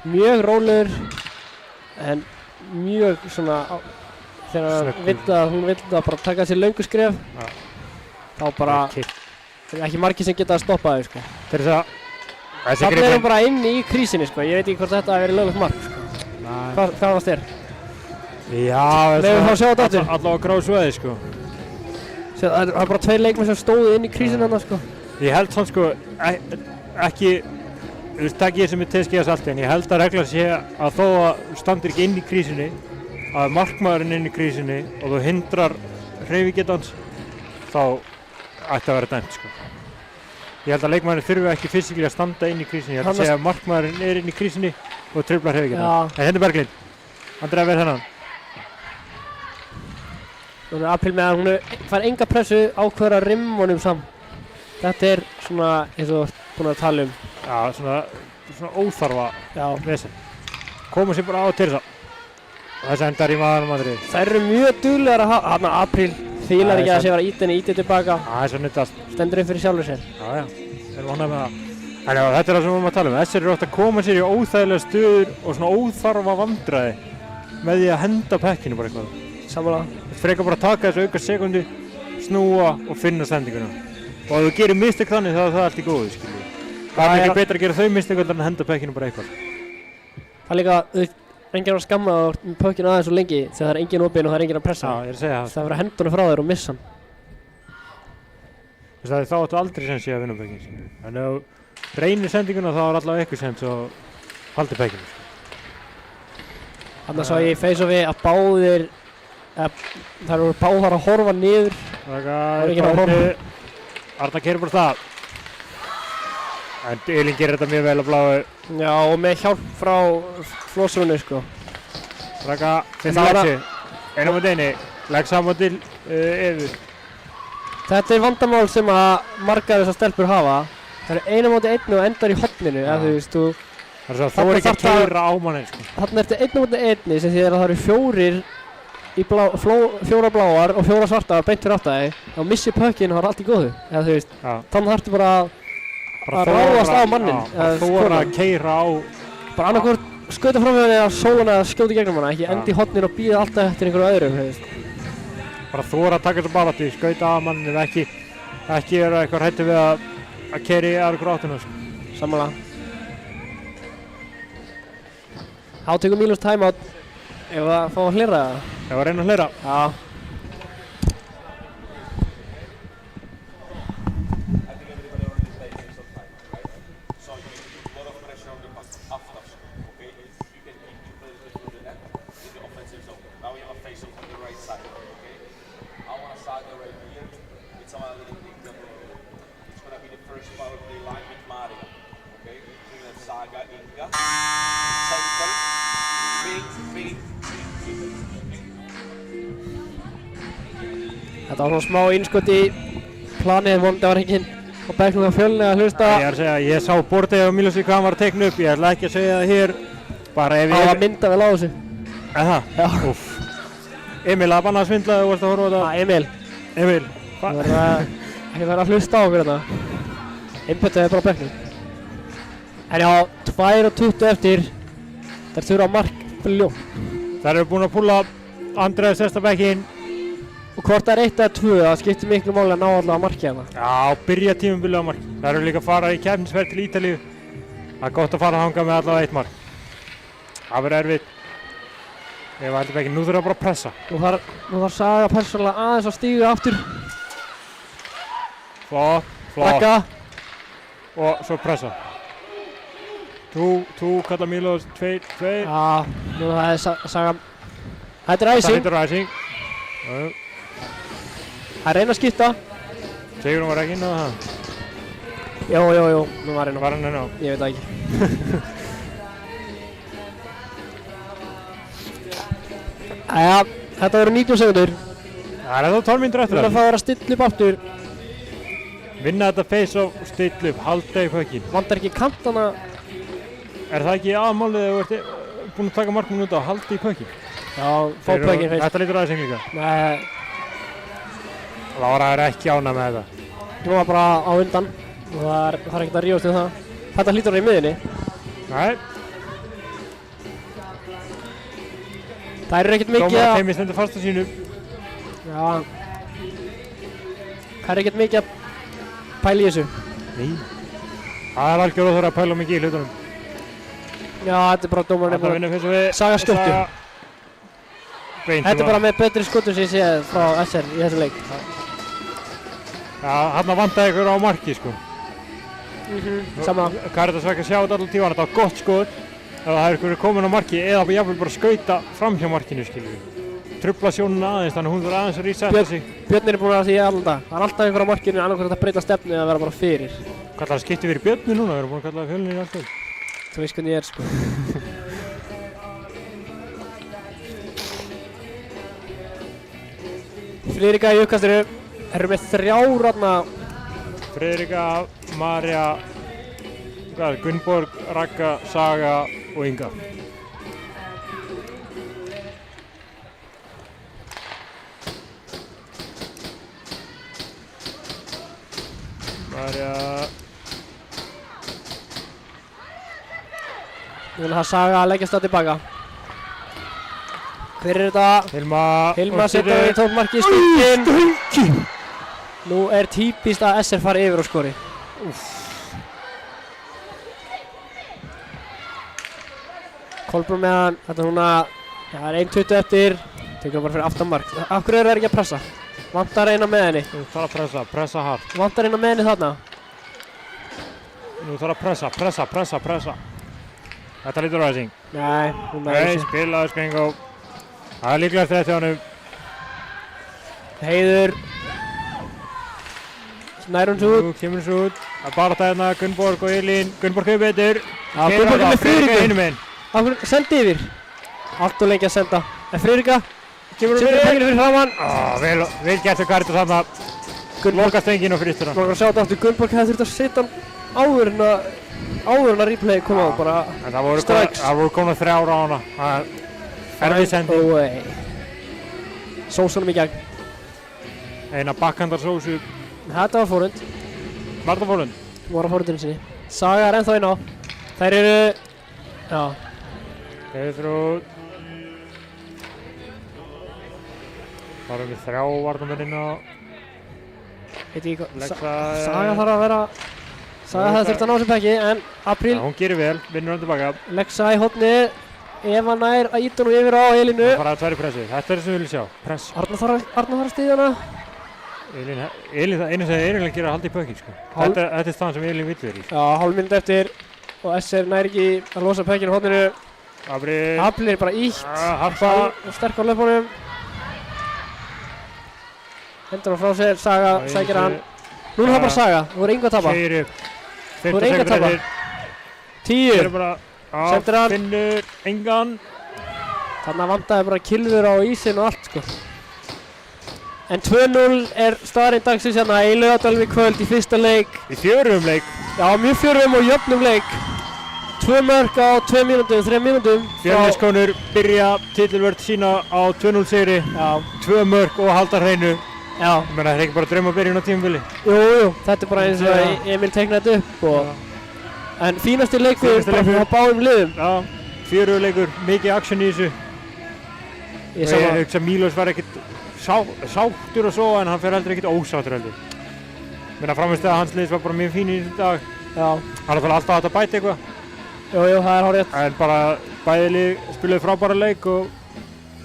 Mjög rólegur en mjög svona þegar hún vill að bara taka sér löngu skref. Já. Þá bara Kill. það er ekki margir sem geta að stoppa þau sko. Til þess að þessi Þannig er gripinn. hún bara inni í krísinni sko. Ég veit ekki hvort þetta hafi verið löglegt mark sko. Nei. Hvað varst þér? Já, Megum við fá að sjá þetta aftur? Allavega grá sveði, sko. Það er bara tveir leikmenn sem stóðu inn í krísinni hann sko. Ég held svona, sko, ekki, þú veist, takk ég sem er teskíðast allt, en ég held að regla sé að þó að þú standir ekki inn í krísinni, að markmaðurinn inn í krísinni og þú hindrar hreyfigetans, þá ætti að vera dæmt, sko. Ég held að leikmaðurinn þurfi ekki fysikli að standa inn í krísinni. Ég held að segja að markmaðurinn er inn í krísinni og truflar hreyfigetans. En hérna er Berglind. Andrea verð hennan. Hún er April meðan hún fær enga pressu ákveður að rimma honum saman. Þetta er svona eins og búin að tala um. Já, svona óþarfa vesen. Koma sér bara á til þess að. Þessi endar í maðurum aðrið. Það eru mjög duglegar að hafa, hann April fílar ekki að sé vera ítið tilbaka. Það er svo nýttast. Stendur upp fyrir sjálfur sér. Já, já, erum ánægð með það. En já, þetta er það sem við erum að tala um. Þessir eru oft að koma sér í óþægilega stöður og svona óþarfa vandræði með því að henda pekkinu bara eitthvað. Samanlega. Frekar bara að taka þessu auka sekundu, snúa og finna sendinguna. Og ef þú gerir mistök þannig þá er það allt í góðu, skiljið. Það er ekki betra að gera þau mistök en að henda pekkinu bara eitthvað. Það er líka, enginn var skammað með pökkinu aðeins svo lengi þegar það er enginn opinn og það er enginn að pressa. Já, ég er að segja það. Það er að vera að henda honum frá þér og missa hann. Þess að þá áttu aldrei sens í að vinna pekkinu, skiljið. En ef þú reynir sendinguna þá er allavega eitthvað sens og haldi pekkinu. Þannig sá ég í face-offi að báðir, það eru báðar að horfa niður. Arna keyrir bara það. En Elín gerir þetta mjög vel á bláu. Já, og með hjálp frá Flósunni sko. Raka, finna Lexi. Einu á einu. Lexa á móti Evu. Þetta er vandamál sem að margar þessar stelpur hafa. Það er einu móti einu og endar í horninu, eða þú veist, þú... Það er svo að þú er ekki að keyra á manni, sko. Þarna ertu einu móti einu sem þýðir að það eru fjórir í fjóra bláar og fjóra svartar beint fyrir áttæði. Þá missir pökkinn og það er allt í góðu, eða þú veist. Þannig þarftu bara að ráðast á mannin. Bara þóra að keyra á... Bara annarkvort skauta fram með að sóla að skjóta í gegnum hana, ekki endi í hornin og býða alltaf eftir einhverju öðru, þú veist. Bara þóra að taka þessu baráttu, skauta á mannin eða ekki vera eitthvað hrættu við að keyra í aðra grátuna, sko. Samanlega. Þá tekur Mílus timeout ef að fá að hlera það. Ef að reyna að hlera? Já. Þetta var svona smá innskot í planið, vonandi var enginn á bekknum á Fjölni að hlusta. Ég er að segja, ég sá bortið á Mílusi hvað hann var að teikna upp, ég ætla ekki að segja það hér. Bara ef ég... Það var mynda vel á þessu. Eða? Já. Úff. Emil, að banna að svindla þegar þú varst að horfa á þetta? Emil. Emil. Þú verður að hlusta á okkur þetta. Einbetaði bara á bekknum. En já, 2:20 eftir. Þær þurfa mark fljótt. Þær eru búin að púla Andreas sesta bekkinn. Og hvort það er 1 eða 2, það skiptir miklu máli að ná allavega að marki hana. Já, byrja tímabilið á marki. Þær eru líka að fara í keppnisferð til Ítalíu. Það er gott að fara að hanga með allavega 1 mark. Það verður erfitt. Ef að heldur bekkinn, nú þurfa bara að pressa. Nú þarf Saga persónulega aðeins að stíga aftur. Flott. Ragga. Og svo pressa. Tú kallar Mílos, 2. Já, nú það er Saga. Þetta er æsing. Þetta er æsing. Það er reyna að skipta. Sigurinn var ekki inn á það. Jú, nú var Var hann inn á? Ég veit það ekki. Æja, þetta verður 90 sekundur. Það er þá 12 mínútur eftir Þú þarf að fara að stilla upp aftur. Vinna þetta face-off, stilla upp, halda í pökkinn. Vantar ekki kantana. Er það ekki aðmálið þegar þú ert búinn að taka markmann út á halda í pökkinn? Já, fá pökkinn fyrst. Þetta lítur aðeins líka. Nei, Lára er ekki ánægð með þetta. nú var bara á undan. Og það er ekkert að rífast um það. Þetta hlýtur að vera í miðjunni. Nei. Það er ekkert mikið Dómar að... Teimi stendur fast á sínu. Já. Það er ekkert mikið að pæla í þessu. Nei. Það er algjör óþarf að pæla mikið í hlutunum. Já, þetta er bara dómarinn Þetta vinnur fyrst og við. Saga skjóttu. Beint. Þetta er bara með betri skotum sem ég séð frá SR í þessu leik. Já, hann vantaði ykkur á marki sko. Sama. Hvað er þetta svekk að sjá þetta allir tíman? Þetta var gott skot. Ef það er ykkur komin á marki eða jafnvel bara skauta fram hjá markinu skilur við. Trufla sjónuna aðeins þannig hún þurfa aðeins að resetta sig. Björn er búinn að því allan dag. Það er alltaf einhver á markinu annarkvæmt að breyta stefnu eða vera bara fyrir. Kallar það skipti fyrir Björni núna? Við erum búin að kalla það Fjölnir í alltaf. Þú veist hvernig ég er sko. Friðrika í uppkastinu eru með 3 ranna. Friðrika, Marja, Gunnborg, Ragga, Saga og Inga. Marja. Nú vil það Saga að leggjast það tilbaka. Hver er þetta? Hilma setja í tónmarki í stundin. Nú er típist að SR fari yfir á skori. Kolbrún með hann, þetta er núna, það er 1:20 eftir. Tekur bara fyrir aftanmark. Af hverju eru þær ekki að pressa? Vantar eina með henni. Nú þarf að pressa hard. Vantar eina með henni þarna. Nú þarf að pressa. Þetta lítur ræsing. Nei, hún er Nei, þessi. spilaðu Spengó. Það er líklega eftir honum. Heiður. Nær hún svo út. Nú kemur þessu út. Það er bara þetta Gunnborg og Elín. Gunnborg hefur betur. Já, Gunnborg er með Friðriku. Hinum einn. Af hverju, sendi yfir. Allt og lengi að senda. En Friðrika, Kemur setur penginu fyrir framann. Vel gert að Karítas þarna. Loka stengin og frýstur hann. Nú erum við að sjá þetta aftur. Gunnborg hefði þurft að setja hann áður en að replay kom á. Bara En það voru strax. komin 3 ára á hana. Það er erfið sending. Away. Sósunum í gegn. Eina bakkhandarsósu. Þetta var fórhund. Var það fórhund? Voru á fórhundinu sinni. Saga er ennþá inn á. Þær eru... Já. Heiðrún. Það erum við 3 varnarmenn inn á. Veit ekki hvað... Lexa... Saga þarf að vera... Saga hefði þurft að ná sér pekki, en Apríl Hún gerir vel, vinnur hann tilbaka. Lexa í hotni. Eva nær að íta nú yfir á Elínu. Það fara að 2 pressi. Þetta er það sem við viljum sjá. Press. Arna þarf að styðja hana. Elín, það einu sem Elín að gera að halda í pökkinn sko. Þetta er staðan sem Elín vill vera í. Já, hálf minúti eftir. Og SR nær ekki að losa pekkinu á hotninu. Apríl. Apríl er bara ítt. Harpa. Sterk á löpunum. Hendur hann frá sér. Saga sækir hann. Nú er það bara Saga. Þú er engu að tapa. Segir upp. Þú er engu að tapa. 10. Sendir hann. Finnur engan. Þarna vantaði bara kilfur á ísinn og allt sko. En 2-0 er staðarinn dagsins hérna í Laugardalnum í kvöld í fyrsta leik. Í fjörum leik. Já, mjög fjörum og jöfnum leik. 2 mörk á 2 mínútum, 3 mínútum. Fjölniskonur byrja titilvörð sína á 2-0 sigri. Já. 2 mörk og halda hreinu. Já, Ég meina, það er ekki bara drauma byrjun á tímabili. jú, þetta er bara eins og Já. Emil teiknaði þetta upp og en fínasti leikur Fínasti bara leikur. frá báðum liðum. Já, fjöruleikur, mikið action í þessu. Ég Og sá ég það. hugsa að Mílos var ekkert sáttur og svo, en hann fer heldur ekkert ósáttur heldur. Meina, framistæða hans liðs var bara mjög fín í þessu dag. Já, Hann er alltaf hægt að bæta eitthvað. jú, það er hárrétt. En bara bæði lið spiluðu frábæra leik og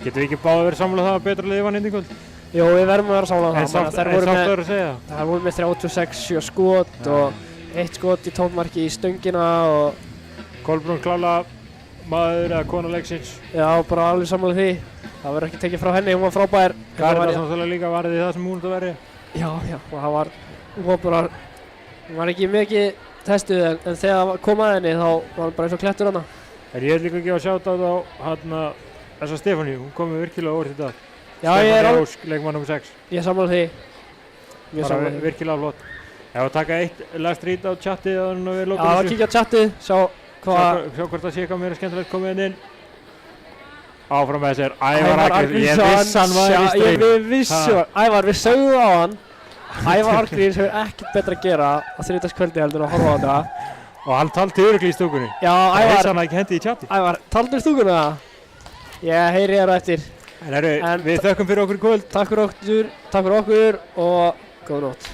getum við ekki báði verið sammála það að betra liði vann inn í kvöld. Jú, við verðum að vera sála En það. samt Þær voru með, verður að segja það. þær voru með 36 skot Já. og 1 skot í tónmarki í stöngina og Kolbrún klála maður eða kona leiksins. já, bara alveg sammála því. Það verður ekki tekið frá henni, hún var frábær. Karina samþálega líka varði það sem hún átti að verja. Já, og hún var ekki mikið testuð en þegar kom að henni þá var hún bara eins og klettur hana. En ég vil líka gefa sjátt á þessa Stefaníu, hún kom með virkilega óvart í dag. Já, ég er Stefaníu alveg, Ósk, leikmann nr. 6. ég er sammála því. Mjög Bara sammála því. virkilega flott. Ef að taka eitt last read á chattið að við Já, lókum að kíkja á chatið, sjá hvað Sjá hvort það sé eitthvað meira skemmtilegt komið inn. Áfram með þessir Ævar Arngrímsson. Ég viss hann var í streym. Við vissum, Ævar, við sögðum á hann. Ævar Arngríms hefur ekkert betra að gera á þriðdagskvöldi heldur en að horfa á þetta. Og hann taldi örugglega í stúkunni. Já, Það Ævar, hann ekki hendi í chatti. Ævar, taldur stúkuna það? Ég heyri þér á eftir. En herru, En- við þökkum fyrir okkur í kvöld. Takk fyrir okkur og góð nótt.